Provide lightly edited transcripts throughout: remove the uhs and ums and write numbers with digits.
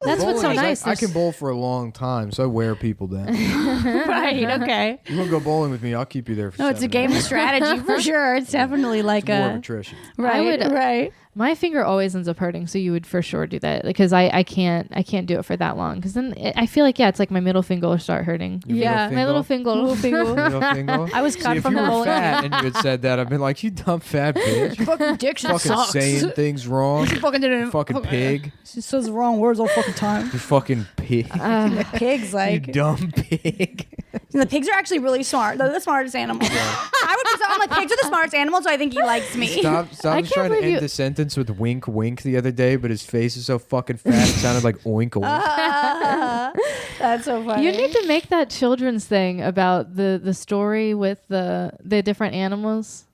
That's what's so nice. I can bowl for a long time, so I wear people down. Right, okay. You want to go bowling with me? I'll keep you there for 7 it's a game of strategy for sure. It's definitely like more of attrition. Right, right. My finger always ends up hurting, so you would for sure do that because I can't do it for that long because then I feel like it's like my middle finger will start hurting. My little finger. I was cut if from you the were bowling. fat and you had said that, I'd been like, you dumb fat bitch. Fucking dick fucking sucks. saying things wrong. Fucking did it. Fucking pig. She says the wrong words all fucking time. You fucking pig. The pigs you like dumb pig. the pigs are actually really smart. They're the smartest animals. I would say I'm like pigs are the smartest animals, so I think he likes me. Stop! I was trying to end the sentence with wink, wink the other day, but his face is so fucking fat. It sounded like oink, oink. That's so funny. You need to make that children's thing about the story with the different animals.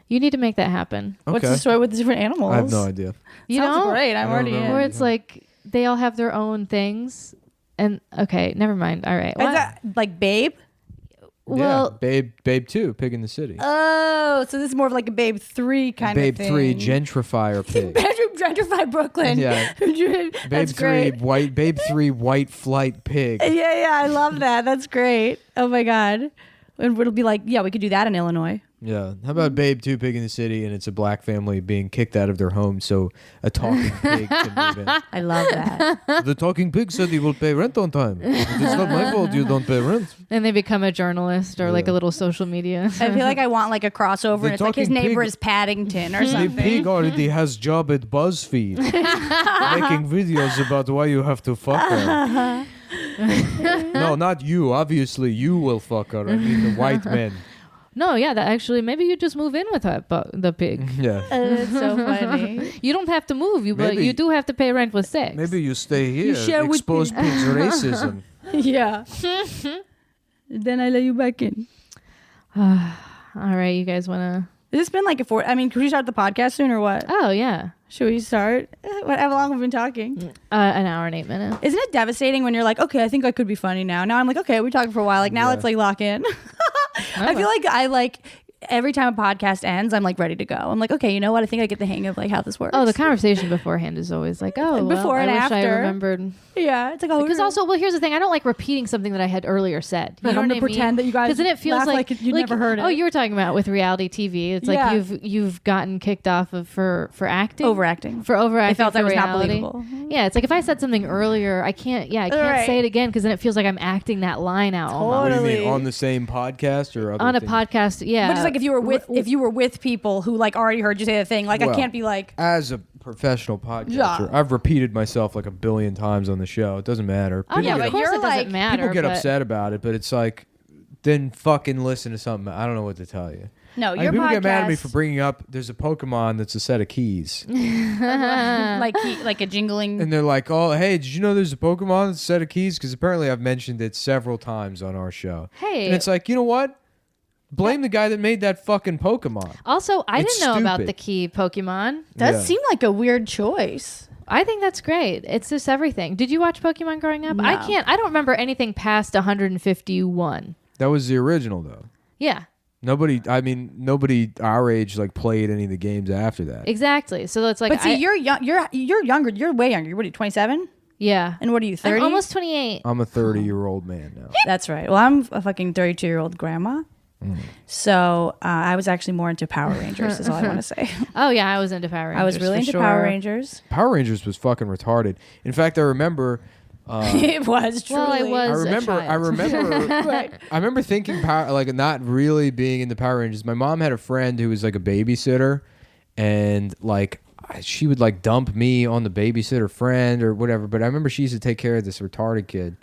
You need to make that happen. Okay. What's the story with the different animals? I have no idea. You Sounds know, great. I'm already in. where it's like they all have their own things, and okay, never mind. All right. Is that like Babe? Well, yeah, Babe 2, Pig in the City. Oh, so this is more of like a Babe 3 kind Babe of thing. 3, gentrifier pig. Gentrify Brooklyn. Yeah. Babe Babe 3, Babe 3, white flight pig. Yeah, I love that. That's great. Oh my God. And it'll be like, yeah, we could do that in Illinois. Yeah. How about Babe 2, Pig in the City, and it's a black family being kicked out of their home so a talking pig can move in. I love that. The talking pig said he will pay rent on time. It's not my fault you don't pay rent. and they become a journalist or like a little social media. I feel like I want like a crossover. And it's like his neighbor is Paddington or The something. pig already has job at BuzzFeed, making videos about why you have to fuck her. No, not you. Obviously, you will fuck her. I mean, the white men. No, yeah, that actually maybe you just move in with her, but the pig. Yeah. It's so funny. You don't have to move, but you do have to pay rent with sex. Maybe you stay here. share with Expose me. pigs' racism. Yeah. Then I let you back in. All right, you guys want to? Has this been like a I mean, could we start the podcast soon or what? Oh yeah, Should we start? How long have we been talking? an hour and 8 minutes. Isn't it devastating when you're like, okay, I think I could be funny now. Now I'm like, okay, we're talking for a while. Like now let's like lock in. I feel like I like every time a podcast ends, I'm like ready to go. I'm like, okay, you know what? I think I get the hang of like how this works. Oh, the conversation beforehand is always like, oh, Before and I wish I after. remembered. Yeah, it's like Because also, well, here's the thing. I don't like repeating something that I had earlier said. You know I'm what to I pretend mean? that you guys because then it feels laugh like you never heard it. Oh, you were talking about with reality TV. It's Yeah. like you've gotten kicked off of for acting, overacting. for overacting. I felt for that was reality. not believable. Yeah, it's like if I said something earlier, I can't Right. say it again because then it feels like I'm acting that line out. almost. What do you mean? Totally. On the same podcast or other On a things? podcast, yeah. But it's like if you were with people who like already heard you say the thing, like I Well, can't be like, As a professional podcaster, Yeah. I've repeated myself like a billion times on the show. It doesn't matter. Oh, yeah, but of course you're it doesn't like- matter. People get but- upset about it, but it's like, then fucking listen to something. I don't know what to tell you. no, Like, your people podcast, get mad at me for bringing up. There's a Pokemon that's a set of keys, like a jingling. and they're like, "Oh, hey, did you know there's a Pokemon that's a set of keys?" Because apparently I've mentioned it several times on our show. Hey. And it's like, you know what? Blame the guy that made that fucking Pokemon. Also, I It's didn't know about stupid. the key Pokemon. Does Yeah. seem like a weird choice. I think that's great. It's just everything. Did you watch Pokemon growing up? No. I don't remember anything past 151. That was the original, though. Yeah, Nobody our age like played any of the games after that. exactly. So it's like, But see, you're young. You're younger. You're way younger. What are you, 27? yeah. And what are you, 30? I'm almost 28. I'm a 30-year-old man now. That's right. Well, I'm a fucking 32-year-old grandma. So I was actually more into Power Rangers. Is all I want to say. Oh yeah, I was into Power Rangers. I was really for into sure. Power Rangers. Power Rangers was fucking retarded. In fact, I remember. It was truly. Well, I was. I remember. Right. I remember thinking like not really being into Power Rangers. My mom had a friend who was like a babysitter, and like she would like dump me on the babysitter friend or whatever. But I remember she used to take care of this retarded kid,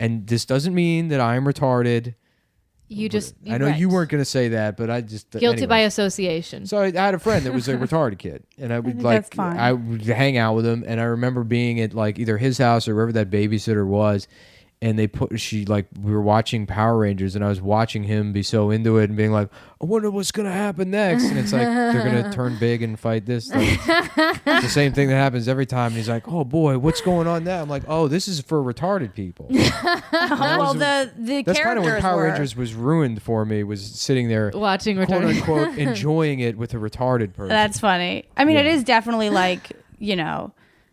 and this doesn't mean that I'm retarded. I know you weren't going to say that, but I just guilty by anyways. association. So I had a friend that was a retarded kid, and I would think like that's fine. I would hang out with him, and I remember being at like either his house or wherever that babysitter was, and we were watching Power Rangers, and I was watching him be so into it and being like, I wonder what's gonna happen next, and it's like they're gonna turn big and fight this thing. It's the same thing that happens every time. And he's like, oh boy, what's going on now? I'm like, oh, this is for retarded people. Well, the That's kind of when characters Power were. Rangers was ruined for me. Was sitting there Watching quote retarded. unquote enjoying it with a retarded person. That's funny. I mean, Yeah. it is definitely like, you know,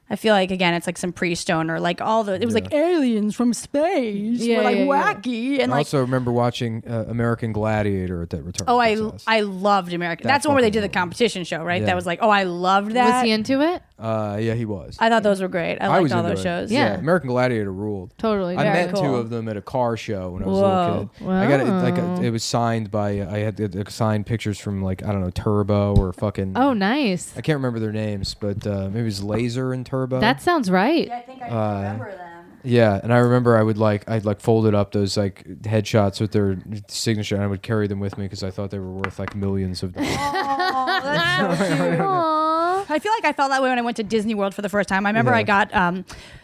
I feel like again, it's like some pre-stoner, like all the. It was like aliens from space, were like wacky, and I like. also remember watching American Gladiator at that return. Oh, I loved American. That's the one where they did the competition show, right? Yeah. That was like, oh, I loved that. Was he into it? Yeah, he was. I thought those were great. I liked all those shows. Yeah. American Gladiator ruled. Totally. I met cool. 2 of them at a car show when I was a little kid. Wow. I got it like it was signed by. I had signed pictures from like I don't know Turbo or fucking. Oh, nice. I can't remember their names, but maybe it was Laser and Turbo. That sounds right. Yeah, I think I remember them. Yeah, and I remember I'd folded up those like headshots with their signature, and I would carry them with me because I thought they were worth like millions of dollars. Oh, that's so cute. Aww. I feel like I felt that way when I went to Disney World for the first time. I remember I got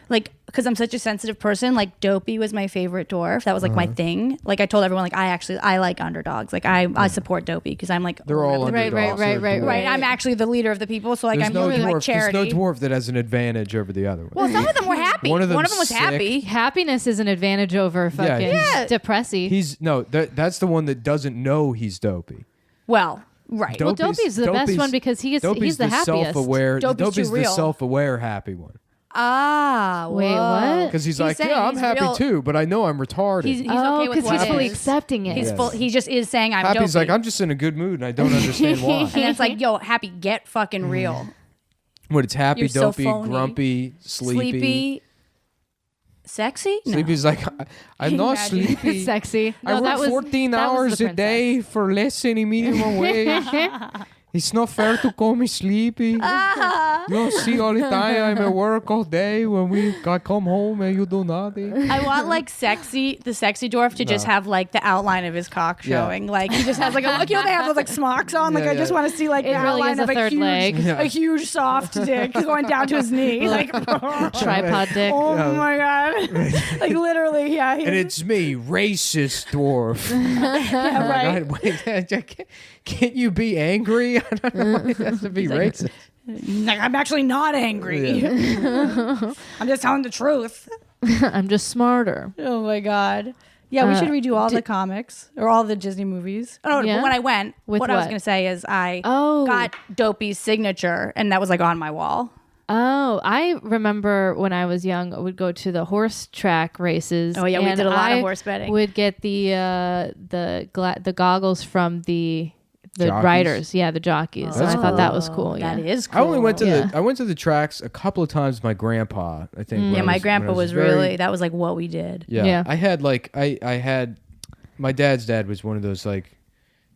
like because I'm such a sensitive person, like Dopey was my favorite dwarf. That was like my thing. Like I told everyone, like I like underdogs. Like I support Dopey because I'm like They're all Right, underdogs. right. right. I'm actually the leader of the people, so like There's I'm no really dwarf. like charity. There's no dwarf that has an advantage over the other one. Well, some of them were happy. One of them was sick. happy. Happiness is an advantage over fucking depressy. That's the one that doesn't know he's dopey. Well, right. Well, Dopey's the best one because he's the happiest. Self-aware. Dopey's Dopey's too the real. self-aware happy one. Ah, Wait, whoa. what? Because he's like, saying yeah, I'm he's happy real- too, but I know I'm retarded. He's okay with because what he's it fully is. accepting it. He's Yeah. full. He just is saying I'm Happy's dopey. like, I'm just in a good mood and I don't understand why. and it's like, yo, Happy, get fucking real. What it's happy, You're so dopey, phony. grumpy, sleepy. Sexy? No. Sleepy's like, I'm not imagine? sleepy. Sexy. I work 14 hours a day for less than a minimum wage. It's not fair to call me sleepy. You don't see all the time I'm at work all day when I come home and you do nothing. I want like the sexy dwarf to just have like the outline of his cock Yeah. showing. Like he just has like they have those like smocks on. Like Yeah, I just yeah. want to see like It the really outline is a of third leg. a huge soft dick going down to his knee. Like Tripod dick. oh my god. Like literally, yeah. And it's me, racist dwarf. yeah, right. Wait, can't you be angry? I don't know why it has to be racist. Like I'm actually not angry. I'm just telling the truth. I'm just smarter. Oh my god. Yeah, we should redo all the comics or all the Disney movies. Oh, Yeah? but when I went, With what I was what? going to say is I Oh. got Dopey's signature, and that was like on my wall. Oh, I remember when I was young, I would go to the horse track races. Oh, yeah, we and did a lot of I horse betting. Would get the goggles from the Jockeys? riders, the jockeys. And I thought that was cool. That Yeah, is cool. I only went to Yeah. I went to the tracks a couple of times with my grandpa, I think. when Yeah, I my was- grandpa when I was very- really, that was like what we did. Yeah. I had like I had my dad's dad was one of those like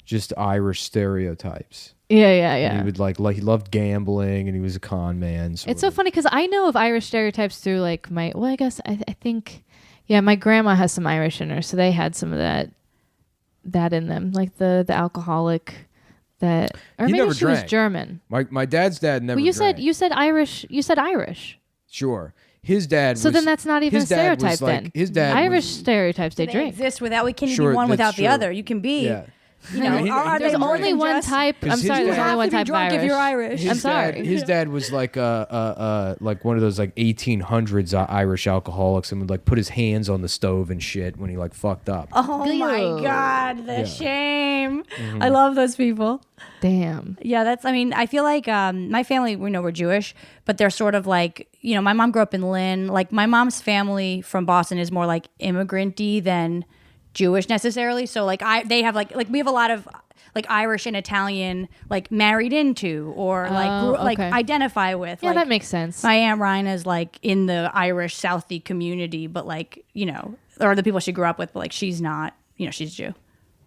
just Irish stereotypes. yeah. And he would like he loved gambling and he was a con man. It's so funny because I know of Irish stereotypes through like I guess I think, my grandma has some Irish in her, so they had some of that in them, like the alcoholic that, or He maybe never she was drank. German. My dad's dad never. Well, you drank. said Irish. You said Irish. Sure. His dad. So was, then that's not even a his dad was stereotype. like- Then his dad Irish was- stereotypes they They drink. exist without, we can't Sure, be one that's without the true. other. You can be, Yeah. you know, He- are There's they more only than one just- type. I'm 'Cause sorry. his There's dad- only one You have type to be of drunk Irish. if you're Irish. His I'm sorry. Dad, his dad was like like one of those like 1800s Irish alcoholics and would like put his hands on the stove and shit when he like fucked up. Oh my Ew. God, the Yeah. shame. Mm-hmm. I love those people. Damn. Yeah, I feel like my family, we're Jewish, but they're sort of like, my mom grew up in Lynn. Like my mom's family from Boston is more like immigrant-y than Jewish necessarily. So like they have like we have a lot of like Irish and Italian like married into or like okay. identify with. Yeah, like, that makes sense. my Aunt Rhina is like in the Irish Southie community, but like, or the people she grew up with, but like she's not, she's Jew.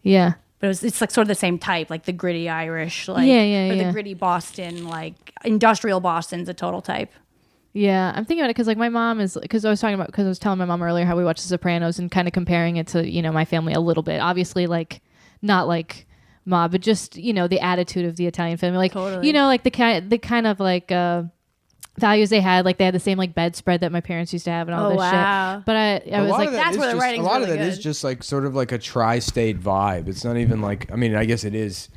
Yeah. But it's like sort of the same type, like the gritty Irish, like Yeah, or yeah. the gritty Boston, like industrial Boston's a total type. Yeah, I'm thinking about it because like my mom is, because I was telling my mom earlier how we watched The Sopranos and kind of comparing it to my family a little bit. Obviously, like not like mob, but just the attitude of the Italian family, like Totally. like the kind of like values they had, like they had the same like bedspread that my parents used to have and all Oh, this wow. shit. But I was like, that's where the writing's a lot really of that is good. just like sort of like a tri-state vibe. It's not even like I guess it is.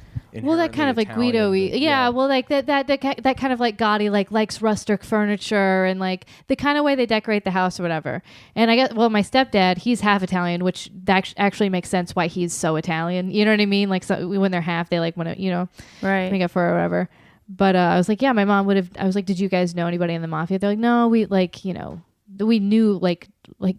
well, that kind of like inherently Guido-y. Italian, but Yeah, well, like that kind of like gaudy, like likes rustic furniture and like the kind of way they decorate the house or whatever. And I guess, well, my stepdad, he's half Italian, which that actually makes sense why he's so Italian. You know what I mean? Like so when they're half, they like want to, Right. make up for it or whatever. But I was like, yeah, my mom would have. I was like, did you guys know anybody in the mafia? They're like, no, we like, we knew like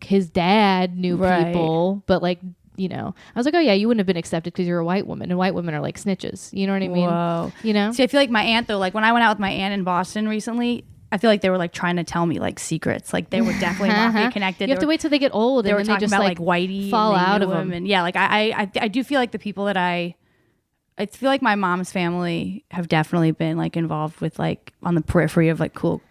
his dad knew people, but like, I was like, oh yeah, you wouldn't have been accepted because you're a white woman, and white women are like snitches. You know what I mean? Whoa. See, I feel like my aunt though, like when I went out with my aunt in Boston recently, I feel like they were like trying to tell me like secrets. Like they were definitely mafia connected. You have to wait till they get old, they and were then they talking just about like Whitey fall and they out knew of him. them. And yeah, like I do feel like the people that I feel like my mom's family have definitely been like involved with like on the periphery of like cool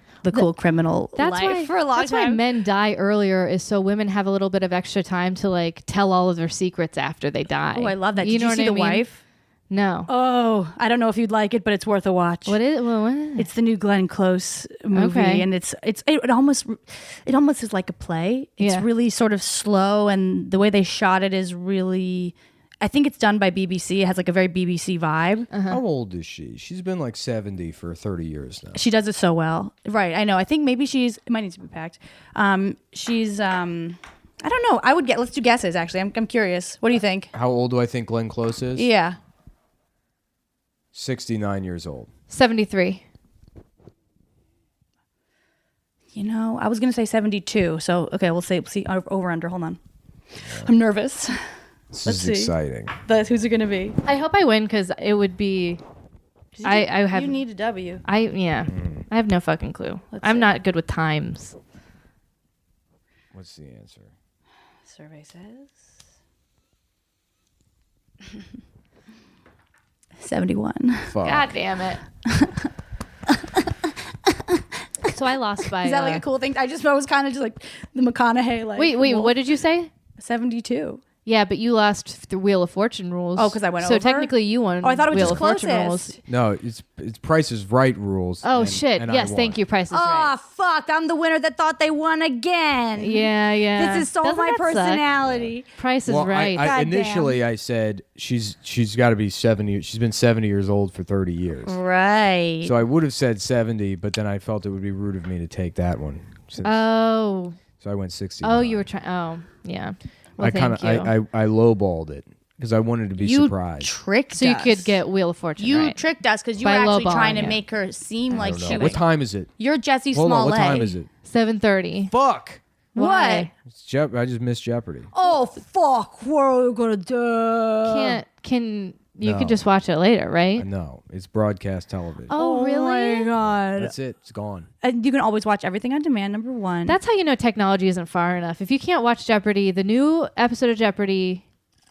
criminal life for a long time. That's why men die earlier, is so women have a little bit of extra time to like tell all of their secrets after they die. Oh, I love that. You Did know you see what I The mean? Wife? No. Oh, I don't know if you'd like it, but it's worth a watch. What is? Well, what? It's the new Glenn Close movie, Okay. and it almost is like a play. It's really sort of slow, and the way they shot it is really. I think it's done by BBC. It has like a very BBC vibe. How old is she? She's been like 70 for 30 years now. She does it so well, right? I know. I think maybe it might need to be packed. She's I don't know. Let's do guesses. Actually, I'm curious. What do you think? How old do I think Glenn Close is? Yeah. 69 years old. 73. I was gonna say 72. So okay, we'll see over under. Hold on. I'm nervous. This Let's is see. exciting. Who's it gonna be? I hope I win because it would be. You need a W. I have no fucking clue. I'm not good with times. What's the answer? Survey says 71. Fuck. God damn it. So I lost by. Is that like a cool thing? I was kind of just like the McConaughey. Like, Wait, wolf. what did you say? 72. Yeah, but you lost the Wheel of Fortune rules. Oh, because I went so over? So technically you won. Oh, I thought it was Wheel just of Fortune closest. rules. No, it's Price is Right rules. Oh, and- shit. and Yes, I thank won. you. Price is Oh, right. fuck. I'm the winner that thought they won again. Yeah. This is so Doesn't my that suck? personality. Price is Well, right. I Goddamn. initially I said she's got to be 70. She's been 70 years old for 30 years. Right. So I would have said 70, but then I felt it would be rude of me to take that one. So I went 60. Oh, you were trying. Oh, yeah. Well, I kind of I lowballed it because I wanted to be surprised. Tricked So you us. could get Wheel of Fortune. You right. tricked us because you By were actually lowballing trying to it. make her seem I like don't know. she What was. time is it? You're Jesse Hold Smollett. on. What time is it? 7:30. Fuck. What? It's I just missed Jeopardy. Oh fuck! What are we gonna do? You No. can just watch it later, right? No, it's broadcast television. Oh, really? my god! That's it. It's gone. And you can always watch everything on demand. Number one. That's how you know technology isn't far enough. If you can't watch Jeopardy, the new episode of Jeopardy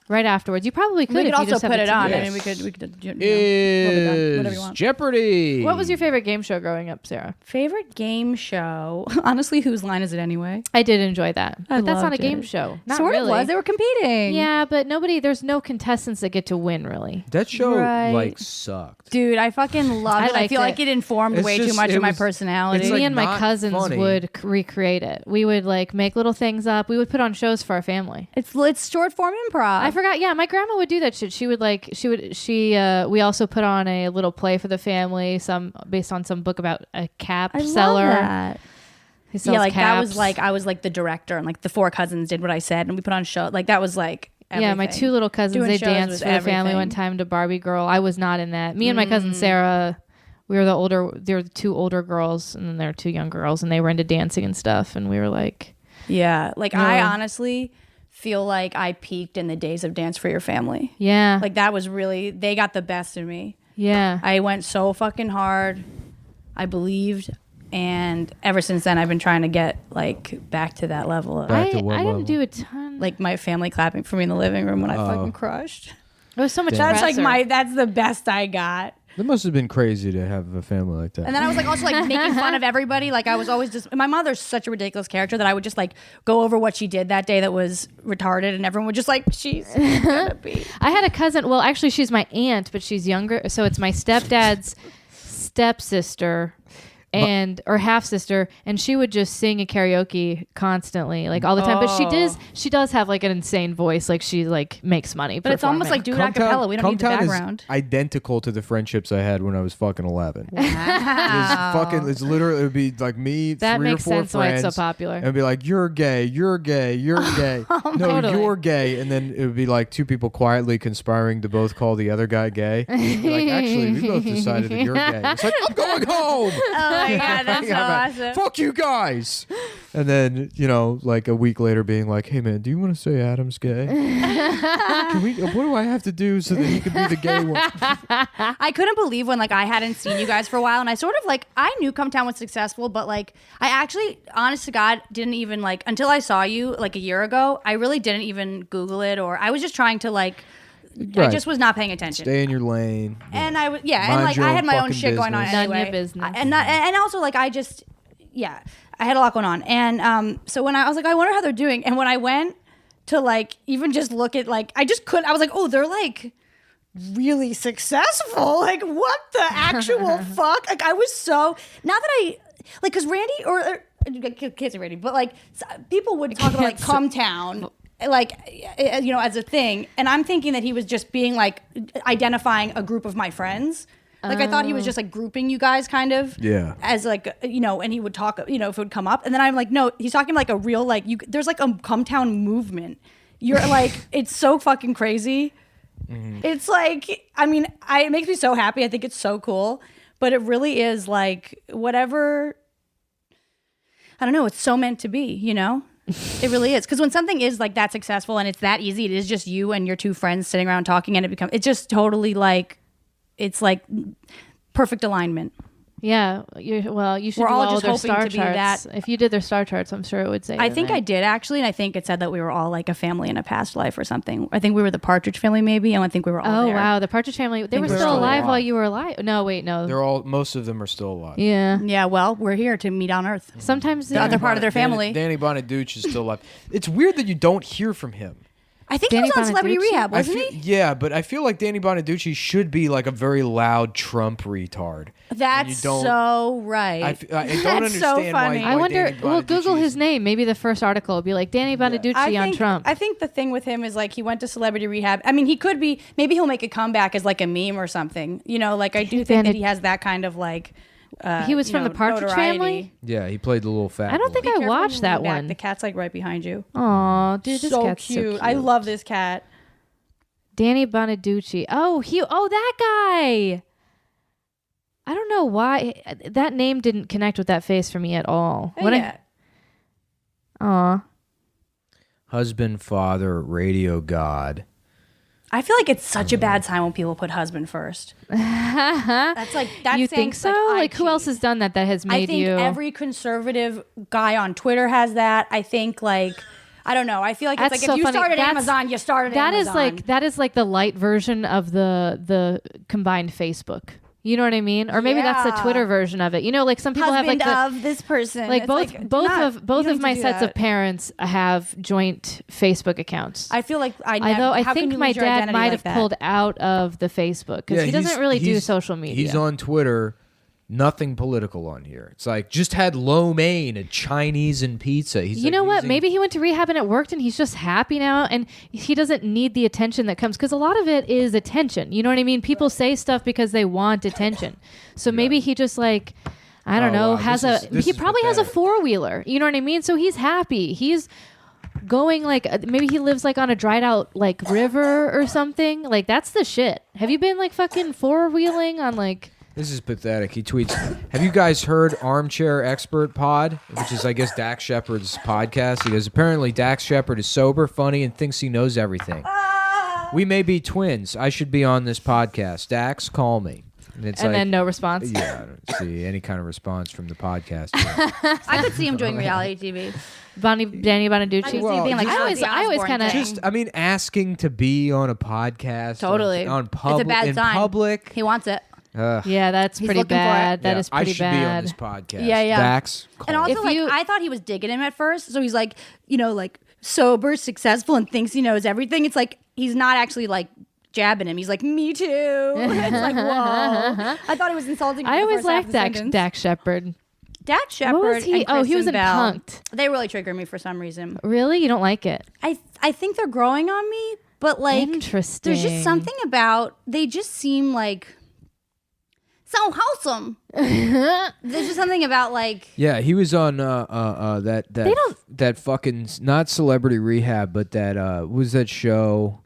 right afterwards, you probably could. we if could you also just have put the it on. TV. I Yes. mean, we could. We'll be done. Whatever you want. Jeopardy. What was your favorite game show growing up, Sarah? Favorite game show? Honestly, whose line is it anyway? I did enjoy that, but that's not loved a game it. show. Not Sort really. of was. They were competing. Yeah, but there's no contestants that get to win, really. That show Right. like sucked. Dude, I fucking loved I it. I liked feel it. like it informed It's way just- too much it of my was- personality. it's like Me and my not cousins funny. would recreate it. We would like make little things up. We would put on shows for our family. It's short form improv. I forgot. Yeah, my grandma would do that shit. We also put on a little play for the family, based on some book about a cap I seller. love that. Who sells Yeah, like that was caps. like I was like the director, and like the four cousins did what I said, and we put on show. Like that was like everything. Yeah, my two little cousins, Doing they shows danced was for the family everything. one time to Barbie Girl. I was not in that. Me and my cousin Sarah, we were they were the two older girls, and then there were two young girls, and they were into dancing and stuff, and we were like, Yeah, like I Yeah. honestly feel like I peaked in the days of Dance for Your Family. yeah, Like that was really they got the best of me. yeah. I went so fucking hard. I believed, and ever since then I've been trying to get like back to that level of Back to what I level? didn't do a ton. like my family clapping for me in the living room when I fucking crushed. It was so much. That's like pressure. that's the best I got. That must have been crazy to have a family like that. And then I was like also like making fun of everybody. Like I was always just my mother's such a ridiculous character that I would just like go over what she did that day that was retarded, and everyone would just like she's gonna be. I had a cousin. Well, actually, she's my aunt, but she's younger. So it's my stepdad's stepsister, and or half sister, and she would just sing a karaoke constantly, like all the time. But she does have like an insane voice, like she like makes money. But it's almost like do it a cappella. We don't need the background. Is identical to the friendships I had when I was fucking 11. Wow. It's literally, it would be like me, that 3 or 4 makes sense friends, why it's so popular. and it'd be like, you're gay, you're gay, you're gay. No, Totally. you're gay. And then it would be like 2 people quietly conspiring to both call the other guy gay. Like, actually, we both decided that you're gay. It's like, I'm going home. Oh my God, that's so awesome. Fuck you guys. And then, like a week later being like, hey man, do you want to say Adam's gay? What do I have to do so that he can be the gay one? I couldn't believe when like I hadn't seen you guys for a while, and I sort of like, I knew Cumtown was successful, but like I actually, honest to God, didn't even like, until I saw you like a year ago, I really didn't even Google it, or I was just trying to like, I just was not paying attention. Stay in your lane. And I would, and Mind like your I own had my own fucking shit going on business. anyway. None your business. And also like I just, I had a lot going on. And so when I was like, I wonder how they're doing. And when I went to like even just look at like, I was like, oh, they're like really successful. Like what the actual fuck? Like I was so, not that I, like, cause Randy or can't say Randy, but like people would talk about like Cumtown, like, as a thing. And I'm thinking that he was just being like identifying a group of my friends. Like I thought he was just like grouping you guys kind of as like, and he would talk, if it would come up. And then I'm like, no, he's talking like a real, like there's like a Cumtown movement. You're like, it's so fucking crazy. Mm-hmm. It's like, I mean, it makes me so happy. I think it's so cool, but it really is like whatever, I don't know. It's so meant to be, It really is. Because when something is like that successful and it's that easy, it is just you and your 2 friends sitting around talking, and it's just totally like, it's like perfect alignment. Yeah, you should We're do all all just their hoping star to be charts. that. If you did their star charts, I'm sure it would say. I think I did actually, and I think it said that we were all like a family in a past life or something. I think we were the Partridge Family maybe, and I think we were all Oh there. wow, the Partridge Family. They were we're still still alive alive. while you were alive. No, wait, no. Most of them are still alive. Yeah. Yeah, well, we're here to meet on Earth. Sometimes The other part of their family. Danny Bonaduce is still alive. It's weird that you don't hear from him. I think Danny he was on Celebrity Bonaduce? Rehab, wasn't he? Yeah, but I feel like Danny Bonaduce should be like a very loud Trump retard. That's so right. I don't That's understand so why. funny. I wonder. Danny Well, Bonaduce Google his is- name. Maybe the first article will be like Danny Bonaduce on Trump. I think the thing with him is like he went to Celebrity Rehab. I mean, he could be. Maybe he'll make a comeback as like a meme or something. Like I do think that he has that kind of like. He was from the Partridge notoriety. Family? Yeah, he played the little fat. I don't think boy. I Careful when watched you that lean back. one. The cat's like right behind you. Aw, dude, this so cat's cute. so cute. I love this cat. Danny Bonaduce. Oh, that guy. I don't know why that name didn't connect with that face for me at all. Aw. Husband, father, radio god. I feel like it's such a bad sign when people put husband first. That's You think so? Like who else has done that has made I think you? every conservative guy on Twitter has that. I think I don't know. I feel like it's That's like so if you funny. started That's- Amazon, you started Amazon. That is like the light version of the combined Facebook. You know what I mean? Or maybe that's the Yeah. Twitter version of it. Like some people husband have of this person. like It's both you of don't my do sets that. of parents have joint Facebook accounts. I feel like Although I how can think you my lose your dad identity might like have that? pulled out of the Facebook because he doesn't really do social media. He's on Twitter. Nothing political on here. It's like just had lo mein and Chinese and pizza. You know what? Maybe he went to rehab and it worked and he's just happy now and he doesn't need the attention that comes because a lot of it is attention. You know what I mean? People say stuff because they want attention. So maybe he just like, I don't know, wow. he probably has a 4-wheeler. You know what I mean? So he's happy. He's going like, maybe he lives like on a dried out like river or something. Like that's the shit. Have you been like fucking 4-wheeling on like... This is pathetic. He tweets, have you guys heard Armchair Expert Pod? Which is, I guess, Dax Shepard's podcast. He goes, apparently Dax Shepard is sober, funny, and thinks he knows everything. We may be twins. I should be on this podcast. Dax, call me. And then no response. Yeah, I don't see any kind of response from the podcast. I could see him doing reality TV. Danny Bonaduce. I could see it being like I always Osbourne kind of thing. Asking to be on a podcast. Totally. On It's a bad in sign. public. He wants it. Yeah, that's He's pretty looking for it. bad. That Yeah, is pretty I should bad. be on this podcast. Yeah. Dax, call And also, If you- I thought he was digging him at first. So he's like, like sober, successful, and thinks he knows everything. It's like he's not actually like jabbing him. He's like, me too. It's like, whoa. I thought he was insulting. I always liked liked Dax Shepard. Dax Shepard. What was he? And Kristen He was in Bell, Punk'd. They really trigger me for some reason. Really? You don't like it? I think they're growing on me, but like, Interesting. there's just something about they just seem like so wholesome. There's just something about like. Yeah, he was on that fucking not Celebrity Rehab, but that what was that show?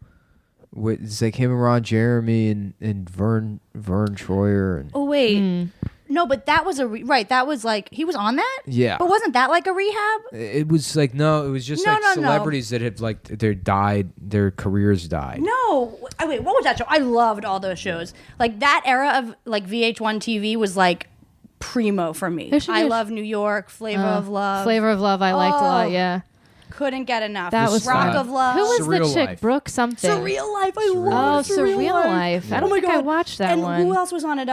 It's like him and Ron Jeremy and Vern Troyer. And Oh wait. No, but that was right. That was like he was on that. Yeah, but wasn't that like a rehab? it was like no, it was just like celebrities that had like their careers died. No, wait, what was that show? I loved all those shows. Like that era of like VH1 TV was like primo for me. I love New York, Flavor of Love. Flavor of Love, I liked a lot. Yeah, couldn't get enough. that was Rock fun. of Love. Who was Surreal the chick? Life. Brooke something. Surreal Life. I love Surreal Life. I don't think I watched that and one. who else was on it?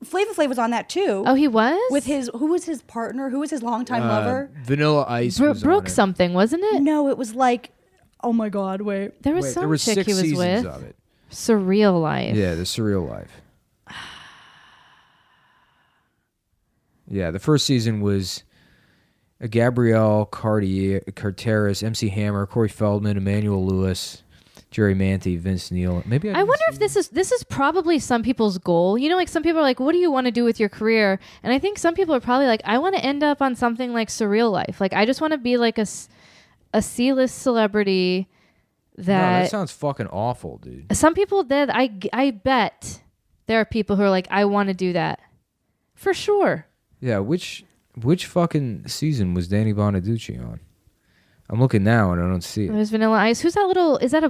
Flavor Flav was on that too. Oh, he was with who was his partner? Who was his longtime lover? Vanilla Ice. Was Brooke on it. something, wasn't it? No, it was like, oh my God, wait. There was Wait, some there were chick 6 he was seasons with. of it. Surreal Life. Yeah, the Surreal Life. Yeah, the first season was Gabrielle Carteris, MC Hammer, Corey Feldman, Emmanuel Lewis, Jerry Manthey, Vince Neil. Maybe I wonder if this is probably some people's goal. You know, like some people are like, what do you want to do with your career? And I think some people are probably like, I want to end up on something like Surreal Life. Like, I just want to be like a C-list celebrity that sounds fucking awful, dude. Some people did. I bet there are people who are like, I want to do that. For sure. Yeah, which fucking season was Danny Bonaducci on? I'm looking now and I don't see it. There's Vanilla Ice. Who's that little? Is that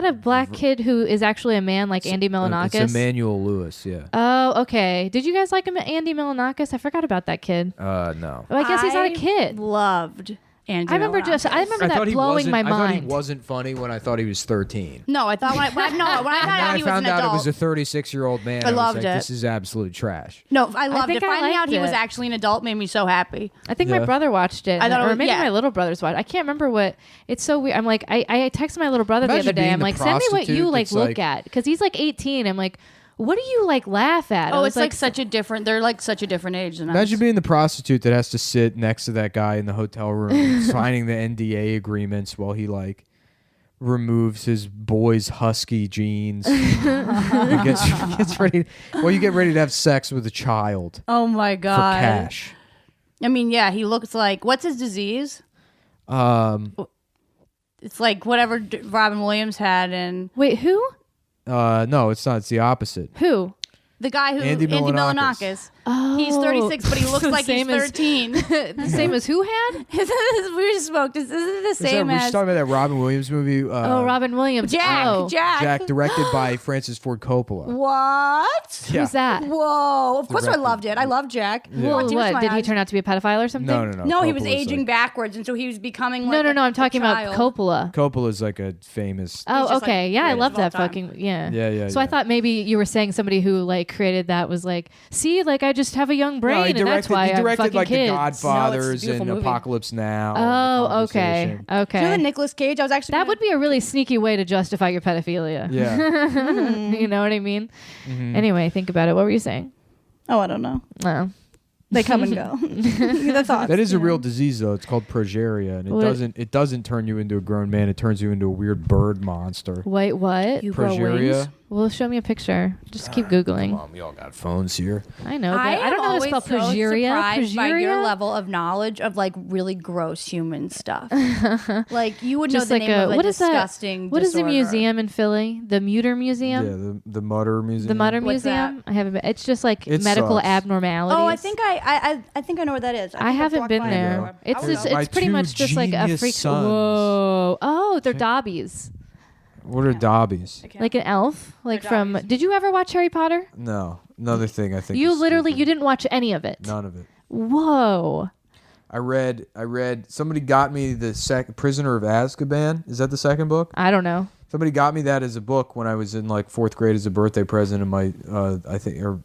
a black kid who is actually a man like Andy Milonakis? It's Emmanuel Lewis. Yeah. Oh, okay. Did you guys like him, Andy Milonakis? I forgot about that kid. No. Oh, I guess he's not a kid. Loved Andy. I remember Milonakis. that blowing my mind. I thought he wasn't funny when I thought he was 13. No, I thought when I found out he was an out adult. It was a 36-year-old man. I loved was like, it. This is absolute trash. No, I loved it. Finding out he was it. actually an adult made me so happy. I think my brother watched it. I thought or maybe my little brothers watched. I can't remember what. It's so weird. I'm like, I texted my little brother the other day. I'm like, send me what you like look at, because he's like 18. I'm like, what do you like laugh at? Oh, it's like such a different. They're like such a different age than us. Imagine being the prostitute that has to sit next to that guy in the hotel room signing the NDA agreements while he like removes his boy's husky jeans and gets ready. Well, you get ready to have sex with a child. Oh my God. For cash. I mean, yeah, he looks like, what's his disease? It's like whatever Robin Williams had in. Wait, who? No, it's not. It's the opposite. Who? The guy who Andy Milonakis. Oh, he's 36, but he looks like he's 13. The same as who had? We just smoked. Is it the same We're as? just talking about that Robin Williams movie. Robin Williams. Jack. Jack, directed by Francis Ford Coppola. What? Yeah. Who's that? Whoa! Of course I loved it. I love Jack. Well, what? Did he turn out to be a pedophile or something? No. No, he was Coppola's aging like, backwards, and so he was becoming like No. I'm talking about child. Coppola. Coppola's like a famous. Oh, just, okay. like, Yeah, I greatest love of all that time. fucking yeah. Yeah. So I thought maybe you were saying somebody who like created that was like, see, like I just have a young brain, No, and that's why he I'm directed fucking like kids. The Godfathers No, it's a beautiful and movie. Apocalypse Now. Oh, and okay, Conversation. okay. Do you know the Nicolas Cage? I was actually That would be a really sneaky way to justify your pedophilia. Yeah. You know what I mean? Mm-hmm. Anyway, think about it. What were you saying? Oh, I don't know. Oh. They come and go. The thoughts. That is a real disease, though. It's called progeria, and What? it doesn't turn you into a grown man. It turns you into a weird bird monster. Wait, what? You grow wings? Progeria. Well, show me a picture. Just keep Googling. Come on, we all got phones here. I know, but I I don't know how to spell so progeria. surprised by your Progeria? level of knowledge of like really gross human stuff. Like you would Just know the like name of a what is that? disgusting. What is the disorder. museum in Philly? The Mutter Museum? Yeah, the Mutter Museum. The Mutter What's Museum? I haven't been. It's just like It medical sucks. abnormalities. Oh, I think I know where that is. I haven't been there. Yeah. It's My pretty two much just like a genius freak. sons. Whoa! Oh, they're Dobbies. What are Dobbies? Like an elf, like They're from. Dobbies. Did you ever watch Harry Potter? No, another thing I think. You is literally stupid. you didn't watch any of it. None of it. Whoa! I read. Somebody got me the Prisoner of Azkaban. Is that the second book? I don't know. Somebody got me that as a book when I was in like 4th grade as a birthday present in my I think or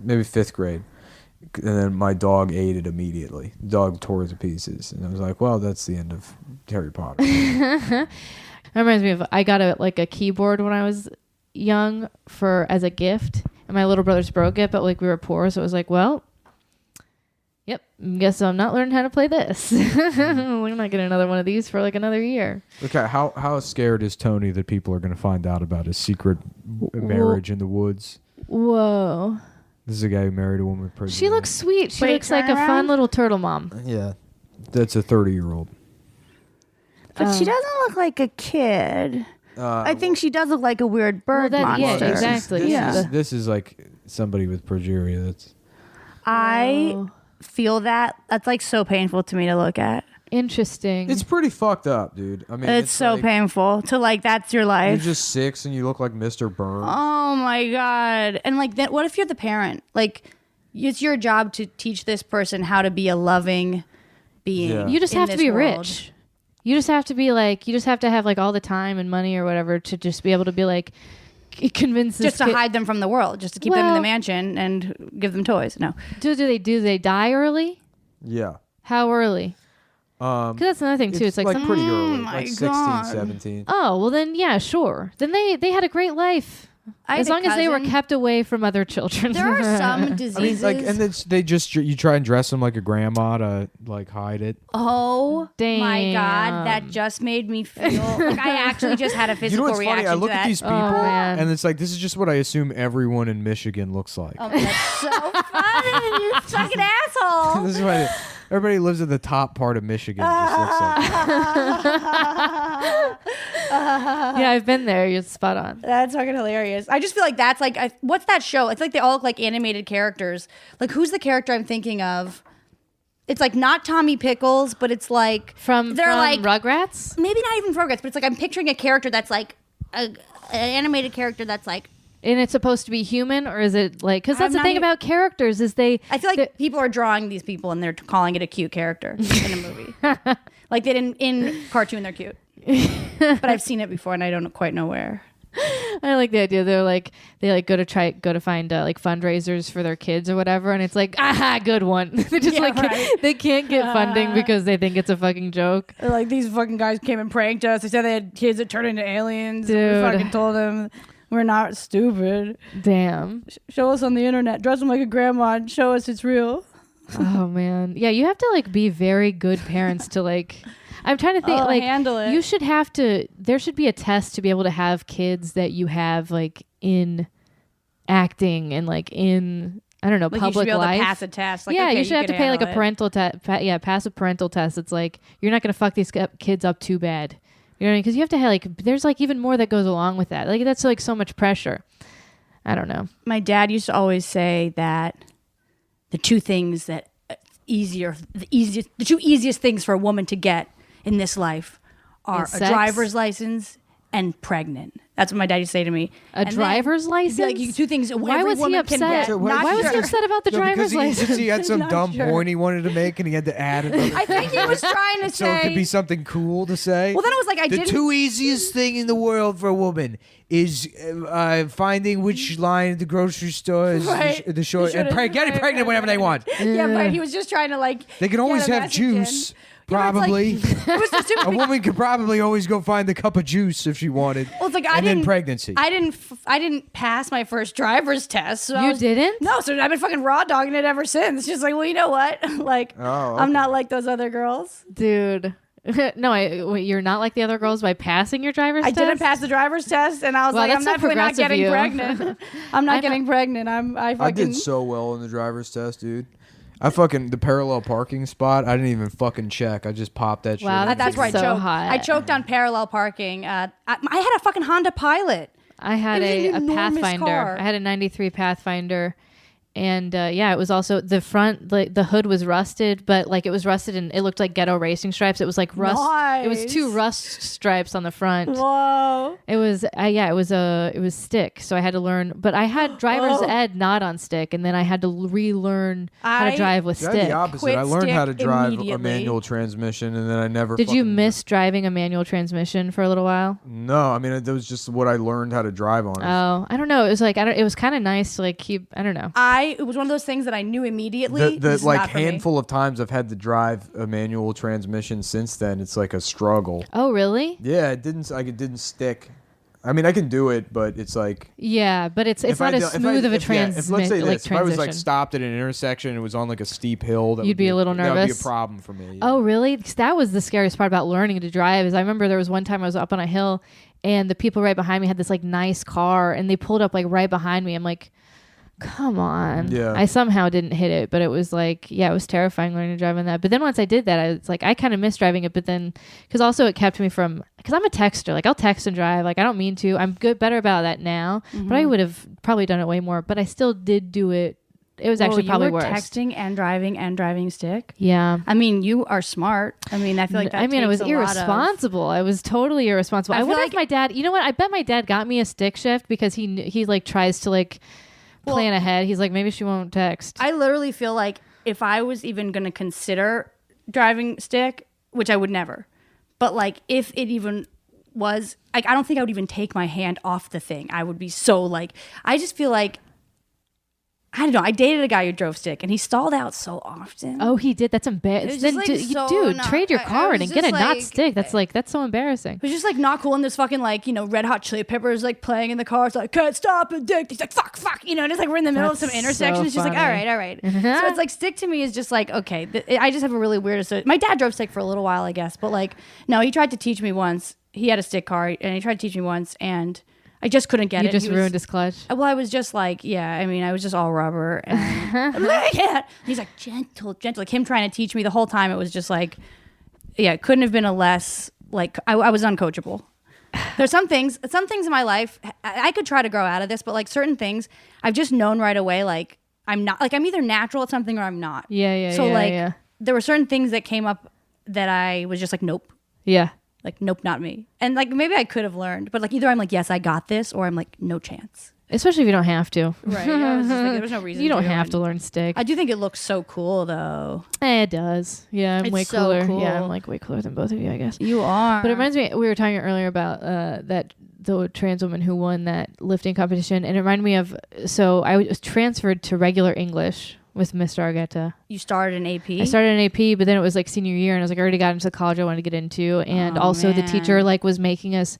maybe 5th grade. And then my dog ate it immediately. The dog tore it to pieces, and I was like, "Well, that's the end of Harry Potter." That reminds me of I got a keyboard when I was young as a gift, and my little brothers broke it, but like we were poor, so it was like, well, Yep. Guess I'm not learning how to play this. We're not getting another one of these for like another year. Okay, how scared is Tony that people are going to find out about his secret marriage in the woods? Whoa. This is a guy who married a woman with pregnant. She looks sweet. She Wait, looks like a turn fun around. little turtle mom. Yeah, that's a 30-year-old. But she doesn't look like a kid. I think she does look like a weird bird yeah, monster. exactly. This is like somebody with progeria. That's I feel that. That's like so painful to me to look at. Interesting. it's pretty fucked up, dude. I mean, It's so like, painful to like that's your You're life. just 6 and you look like Mr. Burns. Oh my god. And like that what if you're the parent? Like it's your job to teach this person how to be a loving being. Yeah. You just in have to this be world. rich. You just have to be like, you just have to have like all the time and money or whatever to just be able to be like, convince this Just to kid- hide them from the world, just to keep them in the Well- mansion and give them toys. No. Do they die early? Yeah. How early? Because that's another thing too. It's like, some- pretty early, my like 16, God. 17. oh, well then, yeah, sure. Then they had a great life. I had As a long as they were cousin- kept away from other children. There are some I mean, diseases. like, and they just you try and dress them like a grandma to like hide it. oh my god, Damn. that just made me feel like I actually just had a You know physical what's funny? reaction I look to at that. these people, man. and it's like this is just what I assume everyone in Michigan looks like. Oh, that's so funny, you fucking asshole. This is what everybody lives in the top part of Michigan. Just looks like. Yeah, I've been there. You're spot on. That's fucking hilarious. I just feel like that's like, what's that show? It's like they all look like animated characters. Like, who's the character I'm thinking of? It's like not Tommy Pickles, but it's like From they're like Rugrats. maybe not even Rugrats, but it's like I'm picturing a character that's like an animated character that's like. And it's supposed to be human, or is it like? Because that's I'm the not thing even- about characters is they. I feel like they- people are drawing these people and they're calling it a cute character in a movie. Like they didn't in cartoon, they're cute. But I've seen it before and I don't quite know where. I like the idea. They're like they like go to find like fundraisers for their kids or whatever, and it's like aha, good one. They just Yeah, like right. they can't get funding because they think it's a fucking joke. They're like, these fucking guys came and pranked us. They said they had kids that turned into aliens. Dude. We fucking told them we're not stupid. Damn. Show us on the internet. Dress them like a grandma and show us it's real. Oh man. Yeah, you have to like be very good parents to like. I'm trying to think like handle it. you should have to. There should be a test to be able to have kids that you have like in acting and like in I don't know Like public you should be able life. to pass a test. Like, yeah, okay, you should have to can pay like a handle it. parental test. Yeah, pass a parental test. It's like you're not gonna fuck these kids up too bad. You know what I mean? Because you have to have like there's like even more that goes along with that. Like that's like so much pressure. I don't know. My dad used to always say that the two things that the two easiest things for a woman to get in this life are Is a sex? driver's license and pregnant. That's what my dad used to say to me. A driver's license? Like you two things. Why every was he woman can upset? get. Why Why was he sure. upset about the No, driver's because license? he had some Not dumb sure. point he wanted to make, and he had to add it. I think he was trying to So say. it could be something cool to say. Well, then it was like I the didn't. two easiest thing in the world for a woman is finding which line at the grocery store is Right. the short, You and should've- getting right, pregnant right, whenever they want. Yeah, but he was just trying to like. They can get always a have message in. juice. Yeah, but Probably. it's like- it was just A woman could probably always go find a cup of juice if she wanted. Well, it's like and I then didn't. pregnancy. I didn't pass my first driver's test. So I You was- didn't? No, so I've been fucking raw dogging it ever since. It's just like, well, you know what? Like, Oh, I'm not like those other girls. Dude. No, wait, you're not like the other girls by passing your driver's I test? didn't pass the driver's test, and I was Wow, like, that's I'm so definitely not progressive of getting you. pregnant. I'm not getting pregnant. I fucking. I did so well in the driver's test, dude. The parallel parking spot, I didn't even fucking check. I just popped that shit. Wow, in. That's where I so choked. hot. I choked on parallel parking. I had a fucking Honda Pilot. I had It was a an enormous Pathfinder. car. I had a 93 Pathfinder. And yeah, it was also the front, like the hood was rusted, but like it was rusted and it looked like ghetto racing stripes. It was like rust. It was Nice. 2 rust stripes on the front. Whoa. It was it was stick. So I had to learn, but I had driver's Oh. ed not on stick, and then I had to relearn how to I- drive with See, I had stick. the opposite. Quit I learned how to stick drive a immediately. manual transmission, and then I never. Did you fucking- miss driving a manual transmission for a little while? No, I mean that was just what I learned how to drive on. Oh, I don't know. It was like it was kind of nice to like keep. I don't know. It was one of those things that I knew immediately. The this is like not for me. handful of times I've had to drive a manual transmission since then, it's like a struggle. Oh, really? Yeah, it didn't stick. I mean, I can do it, but it's like Yeah, but it's not as smooth of a let's say this, transition. if I was like stopped at an intersection and it was on like a steep hill, You'd be a little nervous. That would be a problem for me. Oh, really? 'Cause that was the scariest part about learning to drive. Is I remember there was one time I was up on a hill, and the people right behind me had this like nice car, and they pulled up like right behind me. I'm like, come on. Yeah. I somehow didn't hit it, but it was like, yeah, it was terrifying learning to drive on that. But then once I did that, it's like, I kind of miss driving it. But then, because also it kept me from, because I'm a texter, like I'll text and drive. Like I don't mean to. I'm better about that now, but I would have probably done it way more. But I still did do it. It was actually probably worse. Texting and driving stick. Yeah. I mean, you are smart. I mean, I feel like that. I mean, I was takes irresponsible. I was totally irresponsible. I wonder if my dad. You know what? I bet my dad got me a stick shift because he like tries to like plan ahead. He's like, maybe she won't text. I literally feel like if I was even going to consider driving stick, which I would never, but like if it even was, like, I don't think I would even take my hand off the thing. I would be so like, I just feel like, I don't know. I dated a guy who drove stick, and he stalled out so often. Oh, he did. That's embarrassing. Like, Dude, trade your card and get a not stick. That's so embarrassing. It was just like not cool. And there's fucking like, you know, Red Hot Chili Peppers like playing in the car. It's like, can't stop addicted. He's like, fuck, you know. And it's like we're in the middle of some intersection. So it's just like, all right. So it's like stick to me is just like, okay. I just have a really weird. My dad drove stick for a little while, I guess, but like, no, he tried to teach me once. He had a stick car, and he tried to teach me once, and I just couldn't get it. You just ruined his clutch. Well, I was just like, yeah, I mean, I was just all rubber. And I'm like, yeah. He's like, gentle. Like him trying to teach me the whole time. It was just like, yeah, it couldn't have been a less, like, I was uncoachable. There's some things in my life, I could try to grow out of this, but like certain things, I've just known right away, like, I'm not, like, I'm either natural at something or I'm not. Yeah. So like, there were certain things that came up that I was just like, nope. Yeah. Like, nope, not me. And like, maybe I could have learned, but like, either I'm like, yes, I got this, or I'm like, no chance. Especially if you don't have to. Right. I was just like, there was no reason. You don't have to learn stick. I do think it looks so cool, though. It does. Yeah, I'm way so cooler. cool. Yeah, I'm like way cooler than both of you, I guess. You are. But it reminds me, we were talking earlier about that the trans woman who won that lifting competition, and it reminded me of, so I was transferred to regular English with Mr. Argetta. You started an AP? I started an AP, but then it was like senior year, and I was like, I already got into the college I wanted to get into, and also the teacher like was making us,